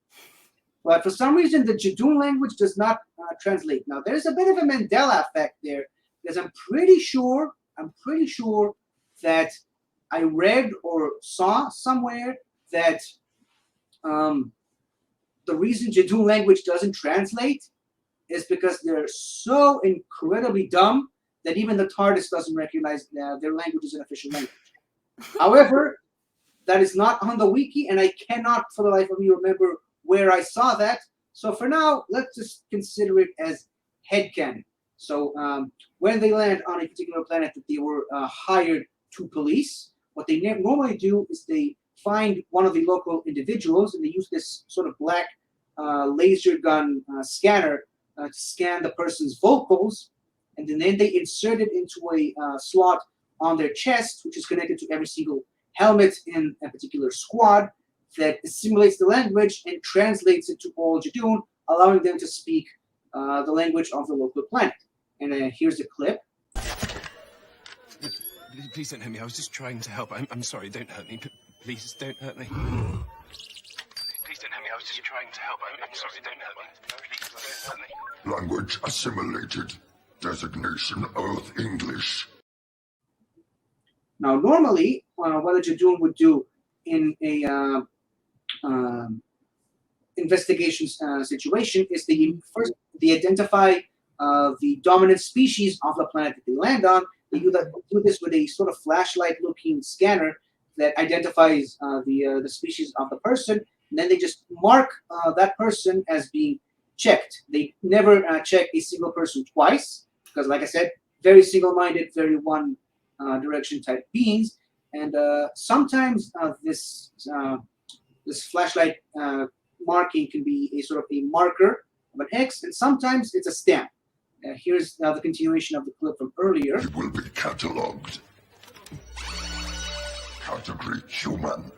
But for some reason, the Jadoon language does not translate. Now, there's a bit of a Mandela effect there, because I'm pretty sure that I read or saw somewhere that the reason Jadoon language doesn't translate is because they're so incredibly dumb that even the TARDIS doesn't recognize their language as an official language. However, that is not on the wiki, and I cannot for the life of me remember where I saw that. So for now, let's just consider it as headcanon. So when they land on a particular planet that they were hired to police, what they normally do is they find one of the local individuals, and they use this sort of black laser gun scanner to scan the person's vocals, and then they insert it into a slot on their chest, which is connected to every single helmet in a particular squad, that assimilates the language and translates it to all Jadoon, allowing them to speak the language of the local planet. And here's the clip. Please don't hurt me. I was just trying to help. I'm sorry. Don't hurt me. Please don't hurt me. Please don't hurt me. I was just trying to help. I'm sorry. Don't hurt me. Please don't hurt me. Language assimilated. Designation Earth English. Now, normally, what a Jadoon would do in a investigation situation is they identify the dominant species of the planet that they land on. They do this with a sort of flashlight-looking scanner that identifies the species of the person, and then they just mark that person as being checked. They never check a single person twice, because, like I said, very single-minded, very one-direction type beings. And sometimes this flashlight marking can be a sort of a marker of an X, and sometimes it's a stamp. Here's the continuation of the clip from earlier. It will be catalogued. Category human.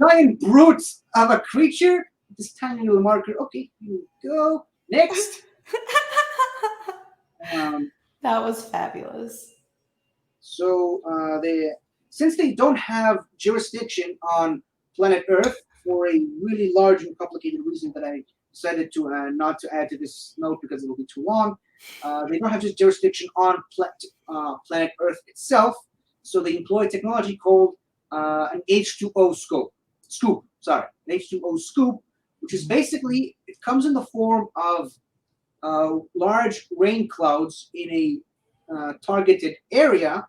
Giant brute of a creature. This tiny little marker. Okay, here we go. Next. That was fabulous. So since they don't have jurisdiction on planet Earth for a really large and complicated reason that I decided to not to add to this note because it will be too long, they don't have just jurisdiction on planet Earth itself. So they employ technology called an H2O scoop. An H2O scoop, which is basically, it comes in the form of large rain clouds in a targeted area,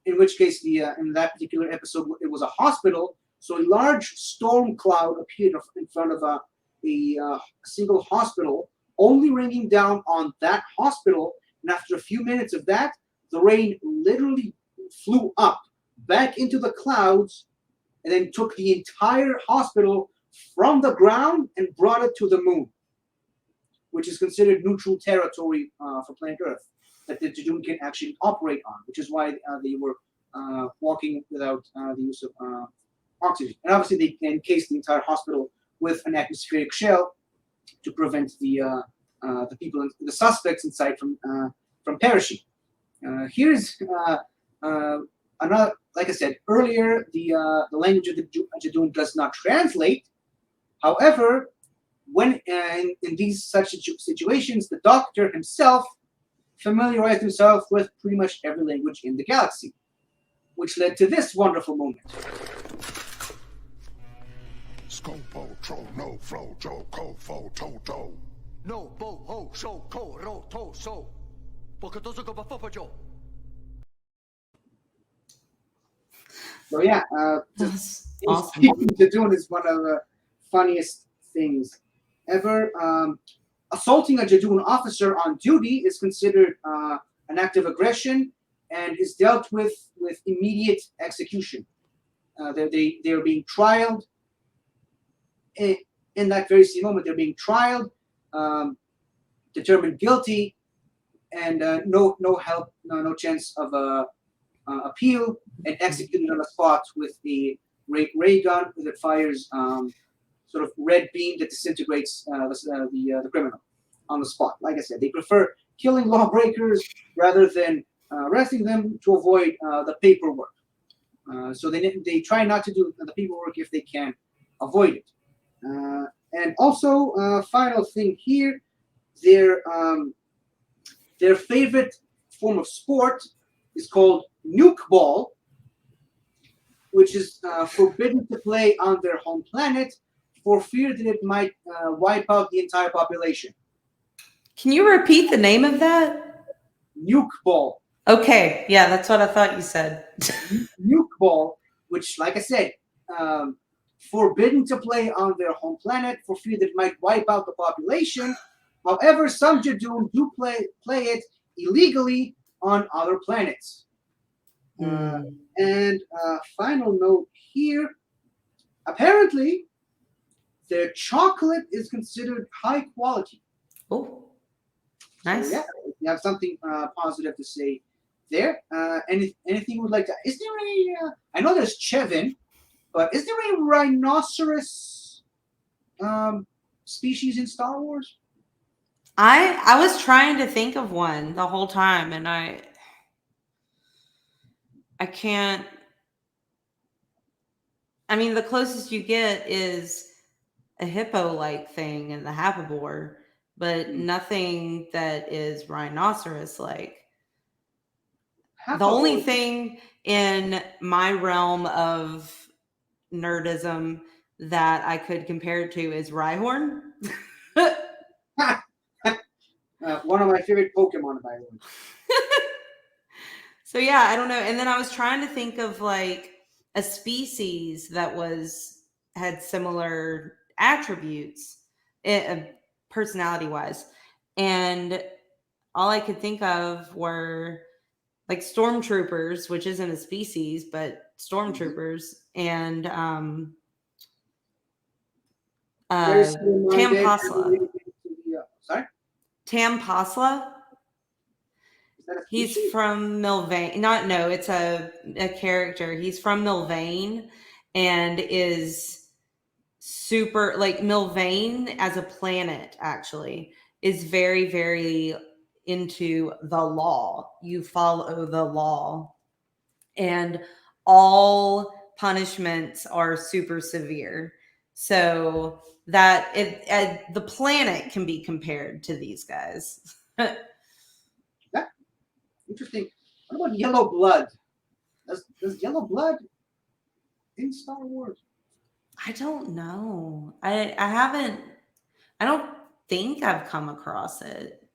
in which case in that particular episode it was a hospital. So a large storm cloud appeared in front of a single hospital, only raining down on that hospital. And after a few minutes of that, the rain literally flew up back into the clouds and then took the entire hospital from the ground and brought it to the moon, which is considered neutral territory for planet Earth that the Jadoon can actually operate on, which is why they were walking without the use of oxygen. And obviously they encased the entire hospital with an atmospheric shell to prevent the people, the suspects inside from perishing. Here's another, like I said earlier, the language of the Jadoon does not translate. However, when in these such situations, the Doctor himself familiarized himself with pretty much every language in the galaxy, which led to this wonderful moment. Scopo, tro, no, fro, jo, ko, fo, to, do. No, bo, ho, sho, ko, ro, to, so. So yeah, That's awesome. awesome. Speaking Jadun is one of the funniest things ever. Assaulting a Jadun officer on duty is considered an act of aggression and is dealt with immediate execution. They're being trialed in that very same moment. They're being trialed, determined guilty, and no help, no chance of appeal, and executed on the spot with the ray gun that fires sort of red beam that disintegrates the criminal on the spot. Like I said, they prefer killing lawbreakers rather than arresting them to avoid the paperwork. So they try not to do the paperwork if they can avoid it. And also, final thing here, their favorite form of sport is called nuke ball, which is forbidden to play on their home planet for fear that it might wipe out the entire population. Can you repeat the name of that? Nuke ball. Okay, yeah, that's what I thought you said. Nuke ball, which, like I said, forbidden to play on their home planet for fear that it might wipe out the population. However, some Jadun do play it illegally on other planets. And final note here, apparently, their chocolate is considered high quality. Oh, nice. So, yeah, you have something positive to say there. Anything you would like to? Is there a? I know there's Chevin, but is there a rhinoceros species in Star Wars? I was trying to think of one the whole time, and I can't. I mean, the closest you get is a hippo-like thing in the Happabore, but nothing that is rhinoceros-like. The only thing in my realm of nerdism that I could compare it to is Rhyhorn. One of my favorite Pokemon, by the way. So yeah, I don't know. And then I was trying to think of like a species that had similar attributes, personality-wise, and all I could think of were like stormtroopers, which isn't a species, but stormtroopers, and Tampasla. Sorry? Tampasla. He's from Milvain. It's a character. He's from Milvain and is super, like, Milvain as a planet actually is very, very into the law. You follow the law, and all punishments are super severe. So that the planet can be compared to these guys. Interesting. What about yellow blood? Does yellow blood in Star Wars? I don't know. I don't think I've come across it.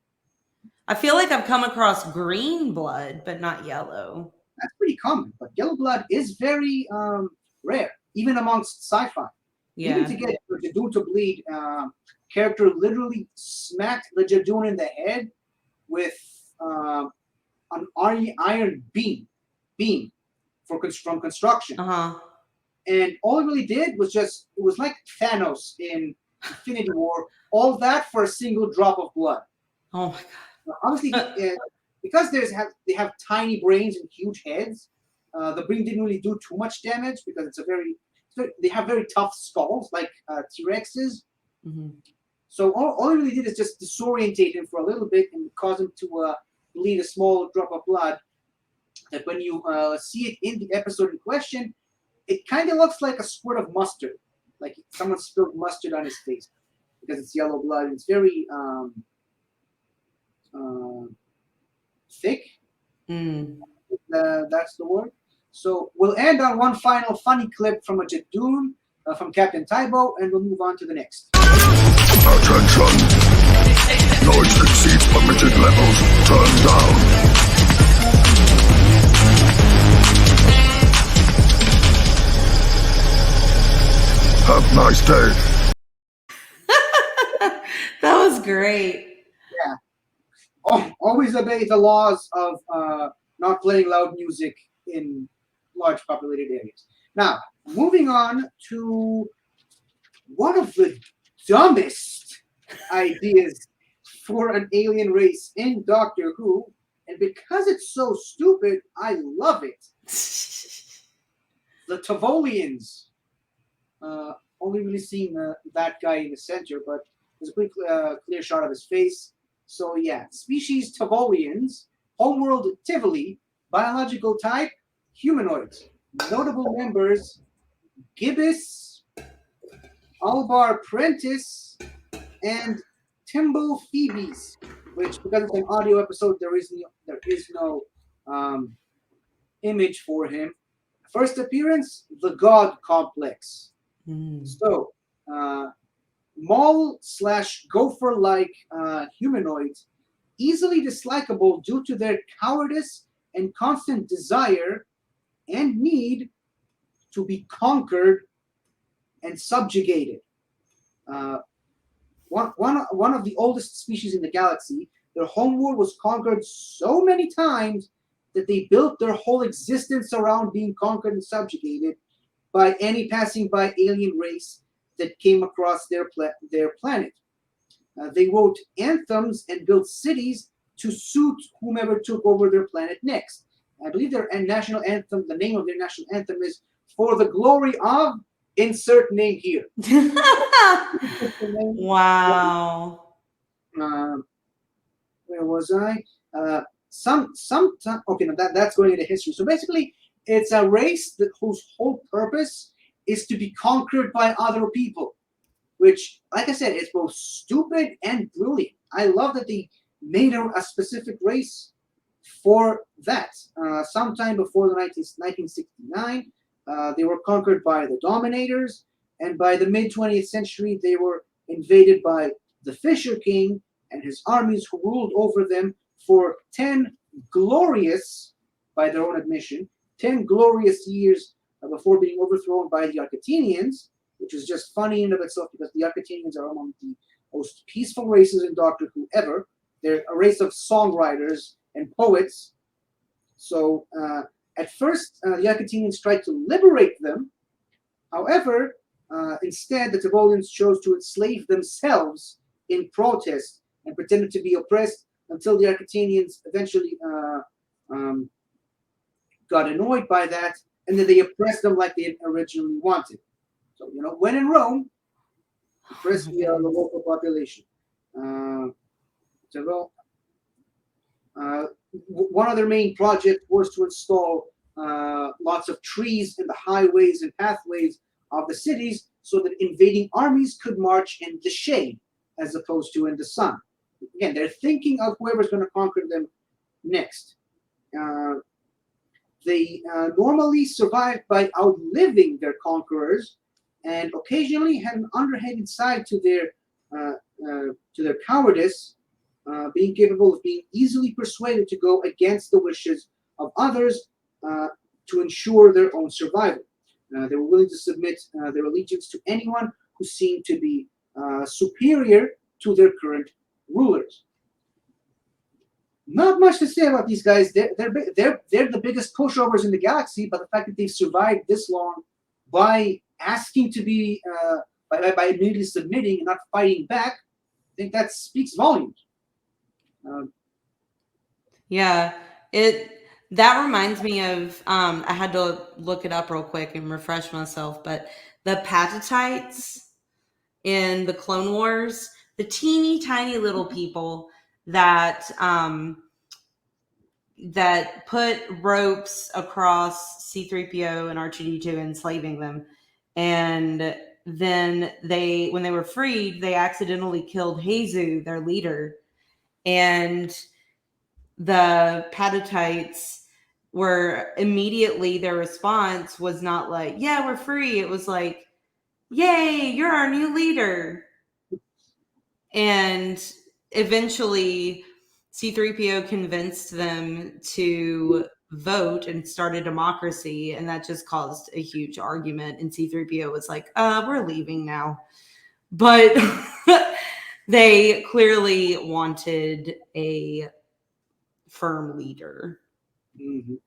I feel like I've come across green blood, but not yellow. That's pretty common, but yellow blood is very rare, even amongst sci-fi. Yeah. Even to get Jadun to bleed, character literally smacked the Jadun in the head with an iron beam from construction. And all it really did was it was like Thanos in Infinity War, all that for a single drop of blood. Oh my god. Obviously, because they have tiny brains and huge heads, the beam didn't really do too much damage because they have very tough skulls like T-Rexes. Mm-hmm. So all it really did is just disorientate him for a little bit and cause him to bleed a small drop of blood. That when you see it in the episode in question, it kind of looks like a squirt of mustard, like someone spilled mustard on his face, because it's yellow blood. It's very thick. That's the word. So we'll end on one final funny clip from a Jadun from Captain Tybo, and we'll move on to the next. Attention! Noise exceeds permitted levels. Turn down. Have a nice day. That was great. Always obey the laws of not playing loud music in large populated areas. Now, moving on to one of the dumbest ideas for an alien race in Doctor Who, and because it's so stupid, I love it. The Tavolians. Only really seeing that guy in the center, but there's a pretty clear shot of his face. So yeah, species Tavolians, homeworld Tivoli, biological type humanoids. Notable members Gibbous, Alvar Prentice, and Timbo Phoebes, which because it's an audio episode, there is no image for him. First appearance, the God Complex. So, mole/gopher-like humanoids, easily dislikable due to their cowardice and constant desire and need to be conquered and subjugated. One of the oldest species in the galaxy, their homeworld was conquered so many times that they built their whole existence around being conquered and subjugated by any passing by alien race that came across their planet. They wrote anthems and built cities to suit whomever took over their planet next. I believe their national anthem, the name of their national anthem is "For the Glory of," insert name here. Wow. Where was I? Okay, no, that's going into history. So basically, it's a race whose whole purpose is to be conquered by other people, which, like I said, is both stupid and brilliant. I love that they made a specific race for that. Sometime before the 1969, they were conquered by the Dominators, and by the mid-20th century, they were invaded by the Fisher King and his armies, who ruled over them for 10 glorious, by their own admission, 10 glorious years before being overthrown by the Arcatinians, which is just funny in and of itself because the Arcatinians are among the most peaceful races in Doctor Who ever. They're a race of songwriters and poets. So at first, the Arcatinians tried to liberate them. However, instead, the Tavolians chose to enslave themselves in protest and pretended to be oppressed until the Arcatinians eventually got annoyed by that, and then they oppressed them like they had originally wanted. So, when in Rome, oppress the local population. One of their main projects was to install lots of trees in the highways and pathways of the cities so that invading armies could march in the shade as opposed to in the sun. Again, they're thinking of whoever's going to conquer them next. They normally survived by outliving their conquerors, and occasionally had an underhanded side to their cowardice, being capable of being easily persuaded to go against the wishes of others to ensure their own survival. They were willing to submit their allegiance to anyone who seemed to be superior to their current rulers. Not much to say about these guys. They're the biggest pushovers in the galaxy, but the fact that they've survived this long by asking to be by immediately submitting and not fighting back, I think that speaks volumes. That reminds me of I had to look it up real quick and refresh myself, but the Patatites in the Clone Wars, the teeny tiny little people that that put ropes across C-3PO and R2-D2, enslaving them, and then when they were freed, they accidentally killed Jesus, their leader, and the Patatites were immediately, their response was not like, yeah, we're free. It was like, yay, you're our new leader. And eventually C-3PO convinced them to vote and start a democracy, and that just caused a huge argument. And C-3PO was like, we're leaving now. But they clearly wanted a firm leader. Mhm.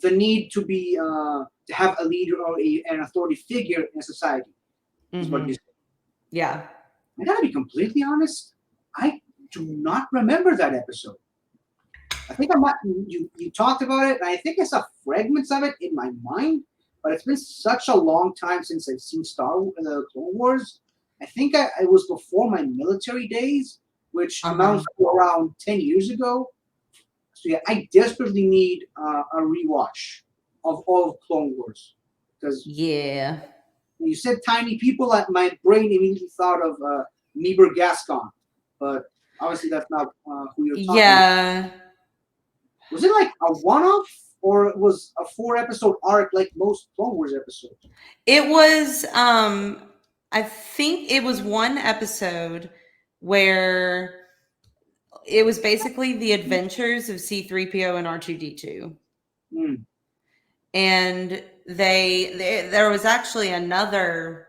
The need to be to have a leader or an authority figure in society is what you said. Yeah. I gotta be completely honest. I do not remember that episode. I think I might. You talked about it, and I think I saw fragments of it in my mind. But it's been such a long time since I've seen the Clone Wars. I think it was before my military days, which amounts to around 10 years ago. So yeah, I desperately need a rewatch of all of Clone Wars because Yeah. when you said tiny people, my brain immediately thought of Meber Gascon, but obviously that's not who you're talking about. Yeah. Was it like a one-off, or it was a 4-episode arc like most Clone Wars episodes? It was I think it was one episode where it was basically the adventures of C-3PO and R2-D2. Mm. And there was actually another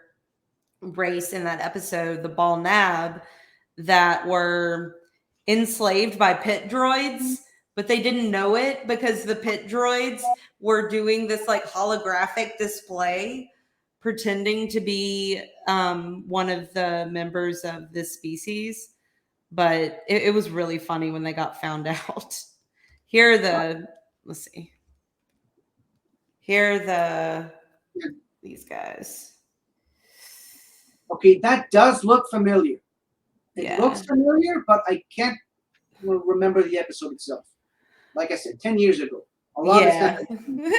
race in that episode, the Bal Nab, that were enslaved by pit droids, but they didn't know it because the pit droids were doing this like holographic display pretending to be one of the members of this species. But it was really funny when they got found out. Here are the, let's see. Here are these guys. Okay, that does look familiar. It Yeah. looks familiar, but I can't remember the episode itself. Like I said, 10 years ago. A lot has happened.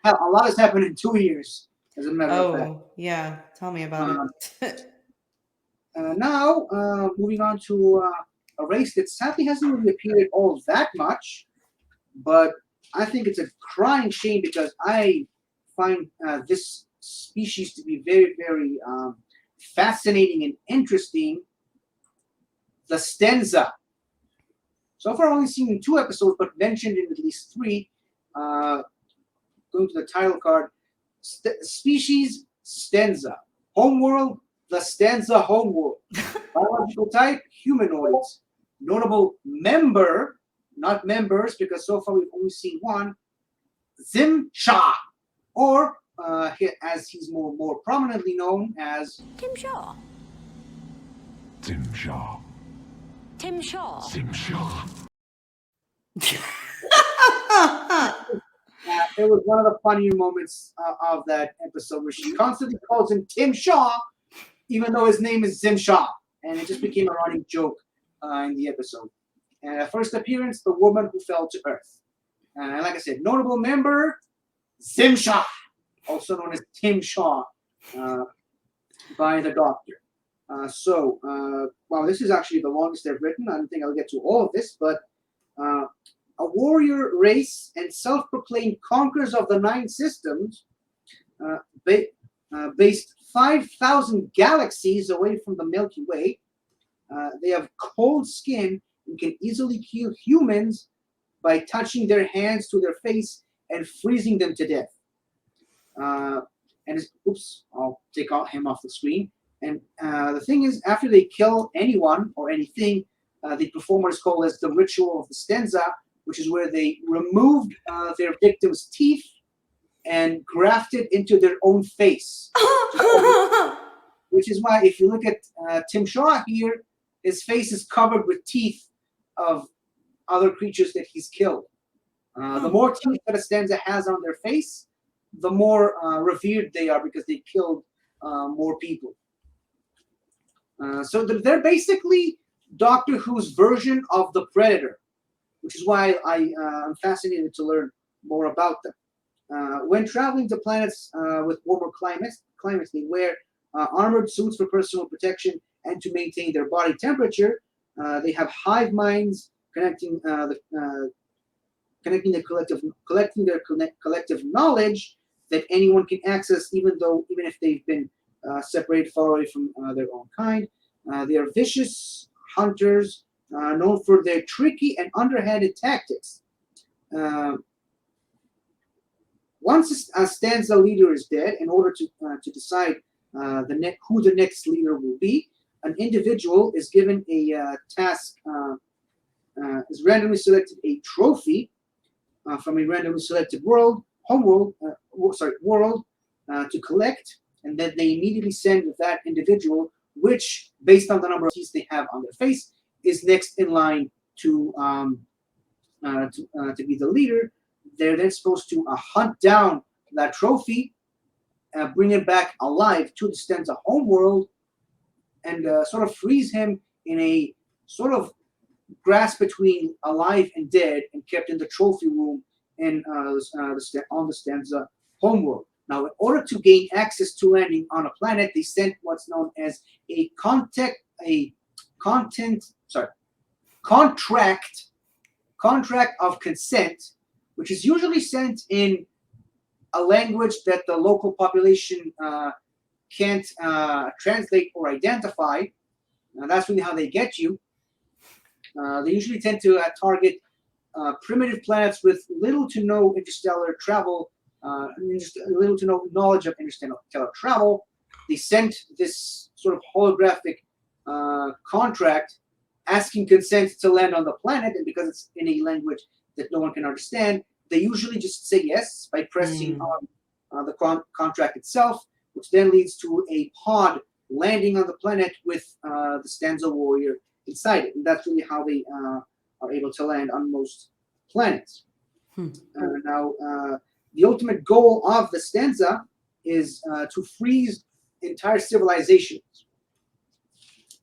Hell, a lot has happened in 2 years, as a matter of fact. Yeah. Tell me about it. Now, moving on to a race that sadly hasn't really appeared all that much, but I think it's a crying shame because I find this species to be very, very fascinating and interesting. The Stenza. So far, I've only seen 2 episodes, but mentioned in at least 3. Going to the title card, species Stenza. Homeworld, the Stenza homeworld. Biological type, humanoids. Notable member, not members, because so far we've only seen one, Zim Shah, or as he's more prominently known as Tim Shaw. Tim Shaw. Tim Shaw. Tim Shaw. It was one of the funnier moments of that episode where she constantly calls him Tim Shaw, even though his name is Zim Shaw, and it just became a running joke in the episode. And first appearance, the woman who fell to earth. And like I said, notable member, Zim Shaw, also known as Tim Shaw by the Doctor. Well, this is actually the longest they've written. I don't think I'll get to all of this, but a warrior race and self-proclaimed conquerors of the 9 systems, based 5,000 galaxies away from the Milky Way. They have cold skin and can easily kill humans by touching their hands to their face and freezing them to death. I'll take him off the screen. And the thing is, after they kill anyone or anything, they perform what is called as the ritual of the Stenza, which is where they removed their victim's teeth and grafted into their own face. Which is why, if you look at Tim Shaw here, his face is covered with teeth of other creatures that he's killed. The more teeth that a Stenza has on their face, the more revered they are because they killed more people. So they're basically Doctor Who's version of the Predator, which is why I'm fascinated to learn more about them. When traveling to planets with warmer climates, they wear armored suits for personal protection and to maintain their body temperature. They have hive minds collecting their collective knowledge that anyone can access, even if they've been separated far away from their own kind. They are vicious hunters, known for their tricky and underhanded tactics. Once a Stenza leader is dead, in order to decide who the next leader will be, an individual is given a task, is randomly selected a trophy from a randomly selected world to collect, and then they immediately send that individual, which, based on the number of teeth they have on their face, is next in line to be the leader. They're then supposed to hunt down that trophy, bring it back alive to the Stenza homeworld, and sort of freeze him in a sort of grass between alive and dead, and kept in the trophy room on the Stenza homeworld. Now, in order to gain access to landing on a planet, they sent what's known as a contract of consent, which is usually sent in a language that the local population can't translate or identify. That's really how they get you. They usually tend to target primitive planets with little to no interstellar travel, little to no knowledge of interstellar travel. They sent this sort of holographic contract asking consent to land on the planet, and because it's in a language that no one can understand, they usually just say yes by pressing on the contract itself, which then leads to a pod landing on the planet with the Stenza warrior inside it. And that's really how they are able to land on most planets. Now, the ultimate goal of the Stenza is to freeze entire civilizations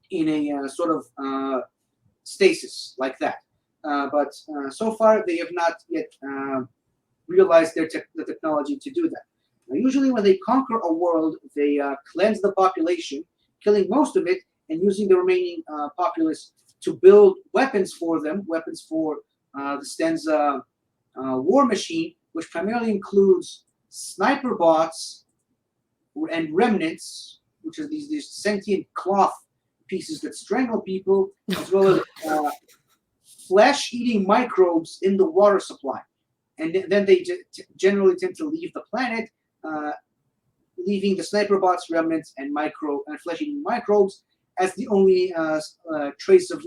in a sort of stasis like that. But so far, they have not yet realized the technology to do that. Now, usually when they conquer a world, they cleanse the population, killing most of it, and using the remaining populace to build weapons for them, weapons for the Stenza war machine, which primarily includes sniper bots and remnants, which are these sentient cloth pieces that strangle people, as well as flesh-eating microbes in the water supply. And then they generally tend to leave the planet, leaving the sniper bots, remnants, and flesh-eating microbes as the only trace of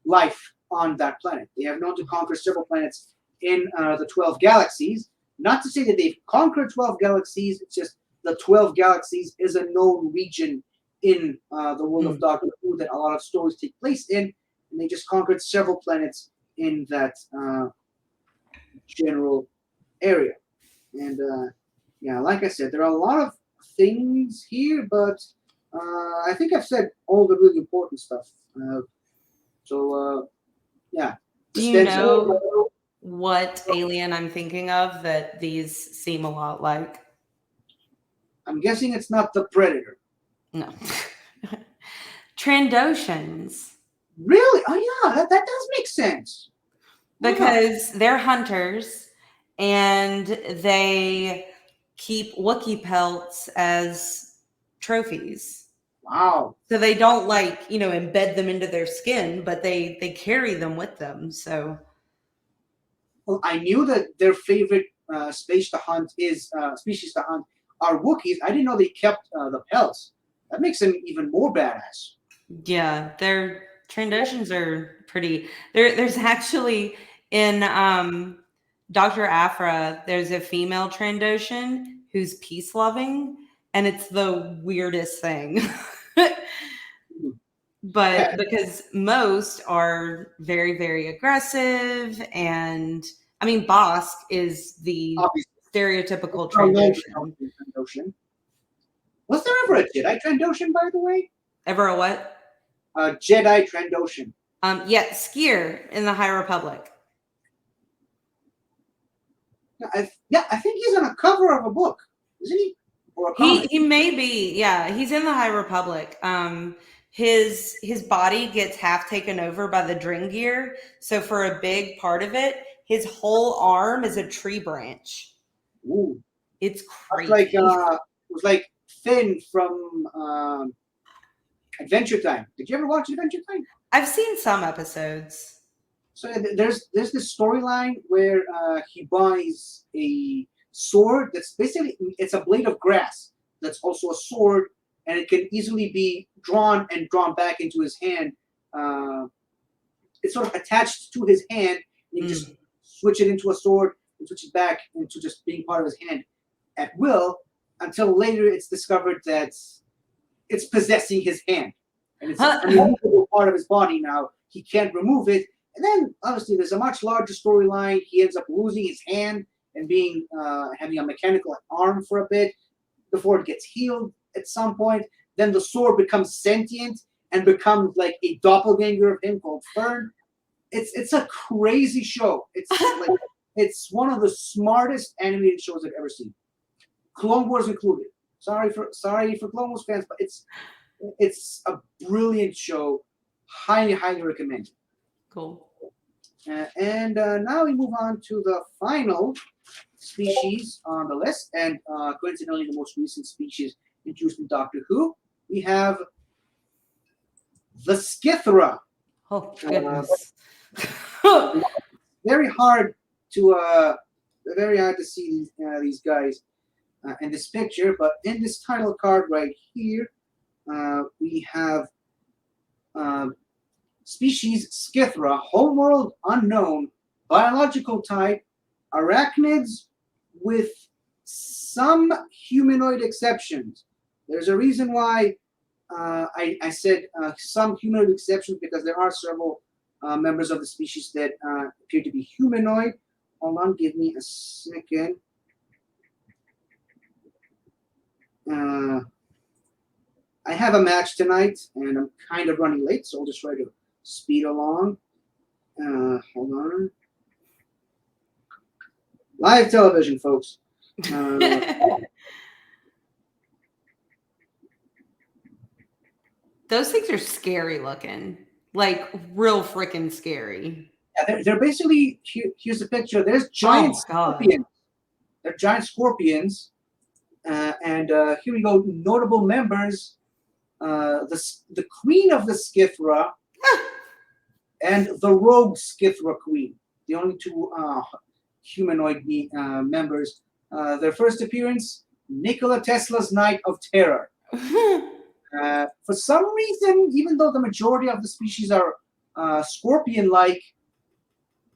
life on that planet. They have known to conquer several planets in the 12 galaxies. Not to say that they've conquered 12 galaxies, it's just the 12 galaxies is a known region in the world of Doctor Who that a lot of stories take place in, and they just conquered several planets in that general area. And yeah, like I said, there are a lot of things here, but I think I've said all the really important stuff. Yeah. Do you know what alien I'm thinking of that these seem a lot like? I'm guessing it's not the Predator. No. Trandoshans. Really? Oh yeah, that does make sense. Because they're hunters and they keep Wookiee pelts as trophies. Wow. So they don't embed them into their skin, but they carry them with them. So Well, I knew that their favorite species to hunt are Wookiees. I didn't know they kept the pelts. That makes them even more badass. yeah, their Trandoshans are pretty. There's actually in Dr. Aphra, there's a female Trandoshan who's peace loving, and it's the weirdest thing. But because most are very, very aggressive, and I mean, Bosk is the stereotypical Trandoshan. Was there ever a Jedi Trandoshan, by the way? Ever a what? A Jedi Trandoshan. Yeah, Skier in the High Republic. I think he's on a cover of a book, isn't he? Or a comic? He may be. Yeah, he's in the High Republic. His body gets half taken over by the Dringir, so for a big part of it, his whole arm is a tree branch. Ooh, it's crazy. It was like Finn from Adventure Time. Did you ever watch Adventure Time? I've seen some episodes. So there's this storyline where he buys a sword that's basically it's a blade of grass that's also a sword, and it can easily be drawn and drawn back into his hand. It's sort of attached to his hand, and you just switch it into a sword and switch it back into just being part of his hand at will, until later it's discovered that it's possessing his hand, and it's a removable part of his body now. He can't remove it. And then, obviously, there's a much larger storyline. He ends up losing his hand and being having a mechanical arm for a bit before it gets healed at some point. Then the sword becomes sentient and becomes like a doppelganger of him called Fern. It's a crazy show. It's like it's one of the smartest animated shows I've ever seen, Clone Wars included. Sorry for Clone Wars fans, but it's a brilliant show. Highly recommend it. Cool. And now we move on to the final species on the list, and coincidentally the most recent species introduced in Doctor Who. We have the Scythera. Oh goodness. Very hard to see these guys in this picture, but in this title card right here, we have species Scythera, homeworld unknown, biological type, arachnids with some humanoid exceptions. There's a reason why I said some humanoid exceptions, because there are several members of the species that appear to be humanoid. Hold on, give me a second. I have a match tonight, and I'm kind of running late, so I'll just try to speed along. Hold on. Live television, folks. Those things are scary looking. Like real freaking scary. Yeah, they're basically, here's a picture. There's giant scorpions. They're giant scorpions. And here we go. Notable members. The queen of the Scythera and the rogue Scythera queen. The only two humanoid members. Their first appearance, Nikola Tesla's Night of Terror. For some reason, even though the majority of the species are scorpion-like,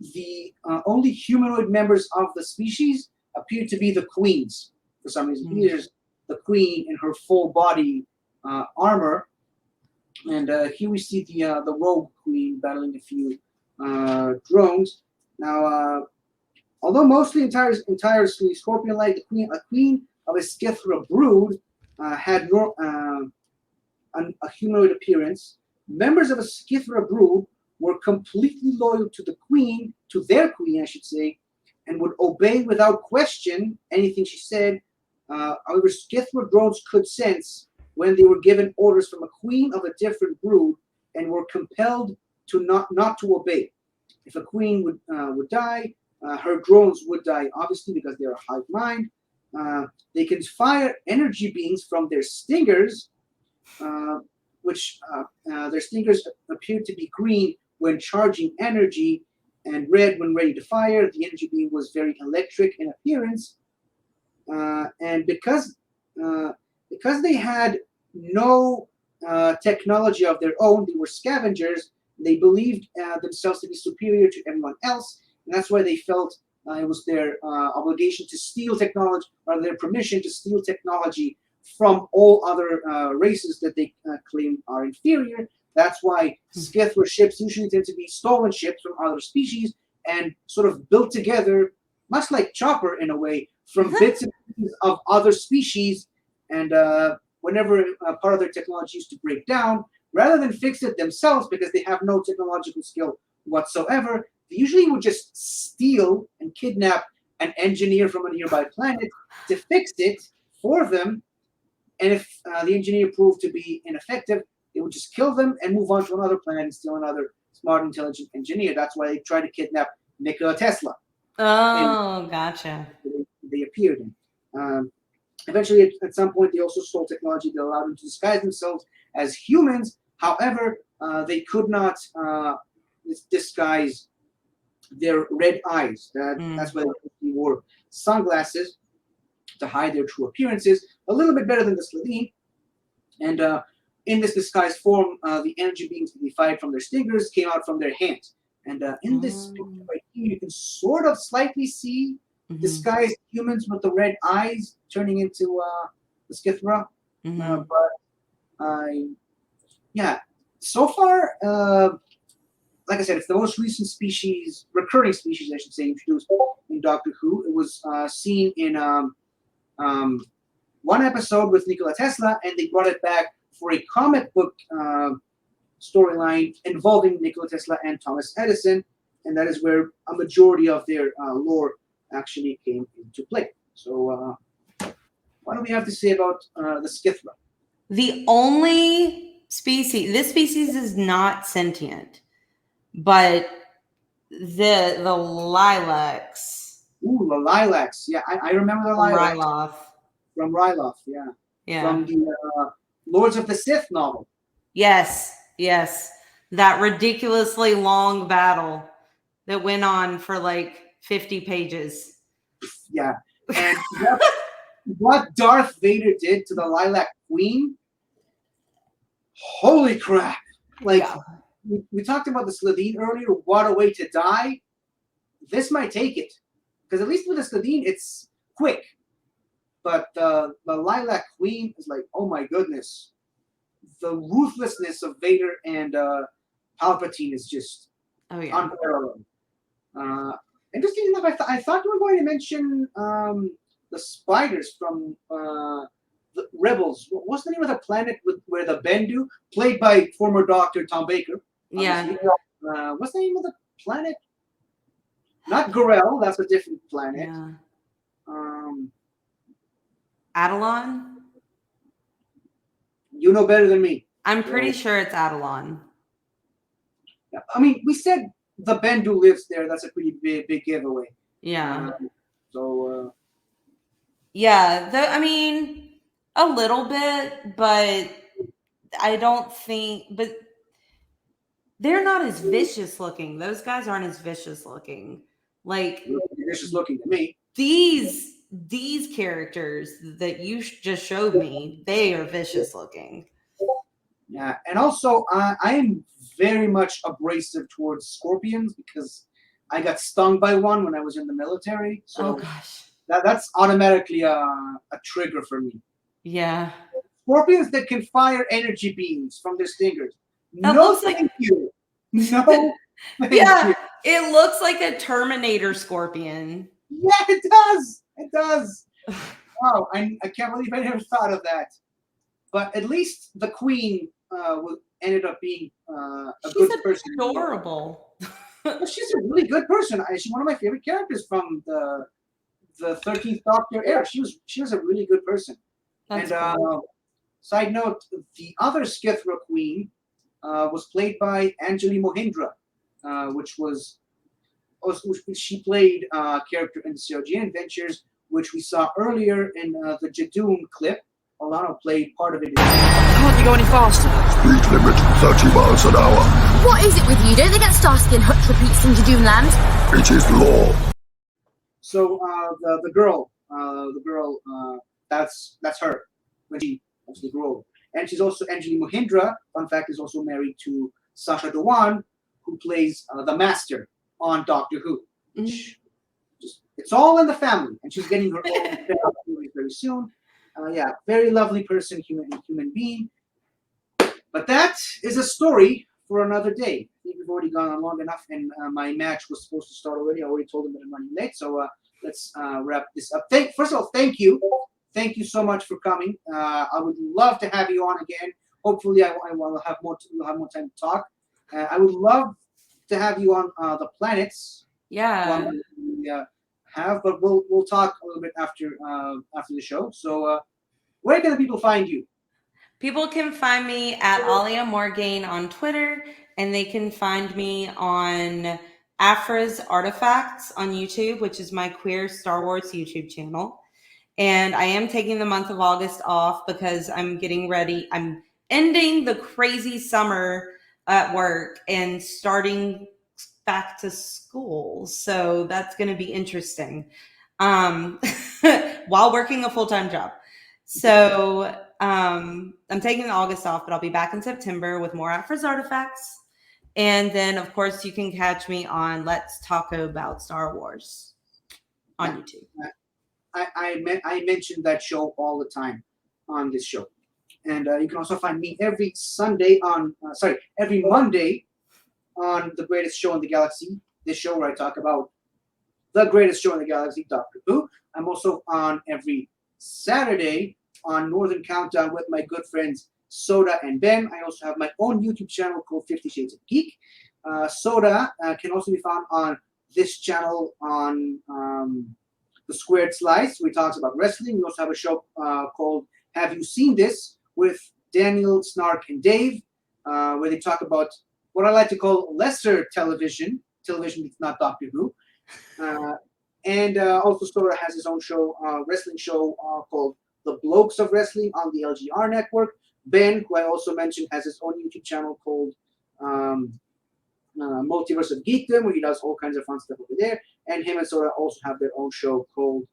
the only humanoid members of the species appear to be the queens. For some reason, here's the queen in her full body armor, and here we see the rogue queen battling a few drones. Now, although mostly entirely scorpion-like, a queen of a Scythera brood had a humanoid appearance. Members of a Scythera brood were completely loyal to their queen, I should say, and would obey without question anything she said. However, Scythera drones could sense when they were given orders from a queen of a different brood and were compelled to not to obey. If a queen would die, her drones would die, obviously, because they're a hive mind. They can fire energy beams from their stingers, which their stingers appeared to be green when charging energy and red when ready to fire. The energy beam was very electric in appearance, and because they had no technology of their own, they were scavengers. They believed themselves to be superior to everyone else, and that's why they felt it was their obligation to steal technology, or their permission to steal technology from all other races that they claim are inferior. That's why Scythera ships usually tend to be stolen ships from other species and sort of built together, much like Chopper in a way, from bits and pieces of other species. And whenever part of their technology used to break down, rather than fix it themselves because they have no technological skill whatsoever, they usually would just steal and kidnap an engineer from a nearby planet to fix it for them. And if the engineer proved to be ineffective, they would just kill them and move on to another planet and steal another smart, intelligent engineer. That's why they tried to kidnap Nikola Tesla. Oh, gotcha. They appeared in. Eventually, at some point, they also stole technology that allowed them to disguise themselves as humans. However, they could not disguise their red eyes. That's why they wore sunglasses to hide their true appearances. A little bit better than the Sladeen. And in this disguised form, the energy beams that they fired from their stingers came out from their hands. And in this picture right here, you can sort of slightly see disguised humans with the red eyes turning into the Skithra. Yeah, so far, like I said, it's the most recent species, recurring species, I should say, introduced in Doctor Who. It was seen in one episode with Nikola Tesla, and they brought it back for a comic book storyline involving Nikola Tesla and Thomas Edison, and that is where a majority of their lore actually came into play. So, what do we have to say about the Skithra? The only species, this species is not sentient, but the lilacs. Ooh, the lilacs. Yeah, I remember the lilacs. Ryloth. From Ryloth, yeah. Yeah. From the Lords of the Sith novel. Yes. That ridiculously long battle that went on for like 50 pages. Yeah. And what Darth Vader did to the Lilac Queen, holy crap. Like, we talked about the Sladeen earlier. What a way to die. This might take it. Because at least with the Sladeen, it's quick. But the Lilac Queen is like, oh my goodness. The ruthlessness of Vader and Palpatine is just unparalleled. Interesting enough, I thought you were going to mention the spiders from the Rebels. What's the name of the planet where the Bendu, played by former Doctor Tom Baker? Yeah. What's the name of the planet? Not Gorel, that's a different planet. Yeah. Adelon? You know better than me. I'm pretty sure it's Adelon. Yeah, I mean, we said the Bendu lives there. That's a pretty big giveaway. Yeah. Yeah, I mean, a little bit, but I don't think, but they're not as vicious looking. Those guys aren't as vicious looking. Like, vicious looking to me. These characters that you just showed me, they are vicious looking. Yeah, and also I am very much abrasive towards scorpions because I got stung by one when I was in the military. So oh gosh, that's automatically a trigger for me. Yeah. Scorpions that can fire energy beams from their stingers. That No, looks thank you. No, thank Yeah, you. it looks like a Terminator scorpion. Yeah, it does. It does. Wow, I can't believe I never thought of that. But at least the queen ended up being a good person. Adorable. Well, she's a really good person. She's one of my favorite characters from the 13th Doctor era. She was a really good person. That's and cool. Side note, the other Skithra queen was played by Anjali Mohindra, which she played character in the CRGN Adventures, which we saw earlier in the Jadoon clip. Alana played part of it. Can't you go any faster? Speed limit 30 miles an hour. What is it with you? Don't they get Starsky and Hutch repeats in Jadoon Land? It is law. So the girl, that's her when she obviously grew old. And she's also Anjali Mohindra. Fun fact, is also married to Sasha Dhawan, who plays the Master on Doctor Who. It's all in the family, and she's getting her own spin-off movie very soon. Yeah, very lovely person, human being. But that is a story for another day. I think we've already gone on long enough, and my match was supposed to start already. I already told them that I'm running late, so let's wrap this up. First of all, thank you. Thank you so much for coming. I would love to have you on again. Hopefully, I will have more time to talk. I would love to have you on the planets. Yeah. But we'll talk a little bit after the show. So, where can the people find you? People can find me at Alia Morgaine on Twitter, and they can find me on Afra's Artifacts on YouTube, which is my queer Star Wars YouTube channel. And I am taking the month of August off because I'm getting ready. I'm ending the crazy summer at work and starting back to school. So that's going to be interesting while working a full-time job. So I'm taking August off, but I'll be back in September with more Afros Artifacts. And then, of course, you can catch me on Let's Talk About Star Wars on YouTube. I mentioned that show all the time on this show. And you can also find me every Monday on The Greatest Show in the Galaxy, this show where I talk about the greatest show in the galaxy, Doctor Who. I'm also on every Saturday on Northern Countdown with my good friends Soda and Ben. I also have my own YouTube channel called 50 Shades of Geek. Soda can also be found on this channel on The Squared Slice, where he talks about wrestling. We also have a show called Have You Seen This? With Daniel, Snark, and Dave, where they talk about what I like to call lesser television that's not Doctor Who. And also Soda has his own show, wrestling show called The Blokes of Wrestling on the LGR network. Ben, who I also mentioned, has his own YouTube channel called Multiverse of Geekdom, where he does all kinds of fun stuff over there. And him and Soda also have their own show called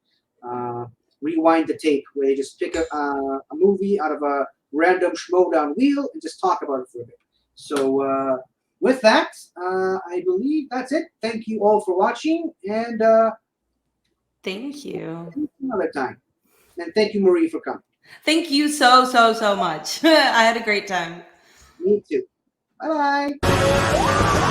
Rewind the Tape, where they just pick a movie out of a random schmodown wheel and just talk about it for a bit. So with that, I believe that's it. Thank you all for watching, and Thank you. Another time. And thank you, Marie, for coming. Thank you so much. I had a great time. Me too. Bye-bye.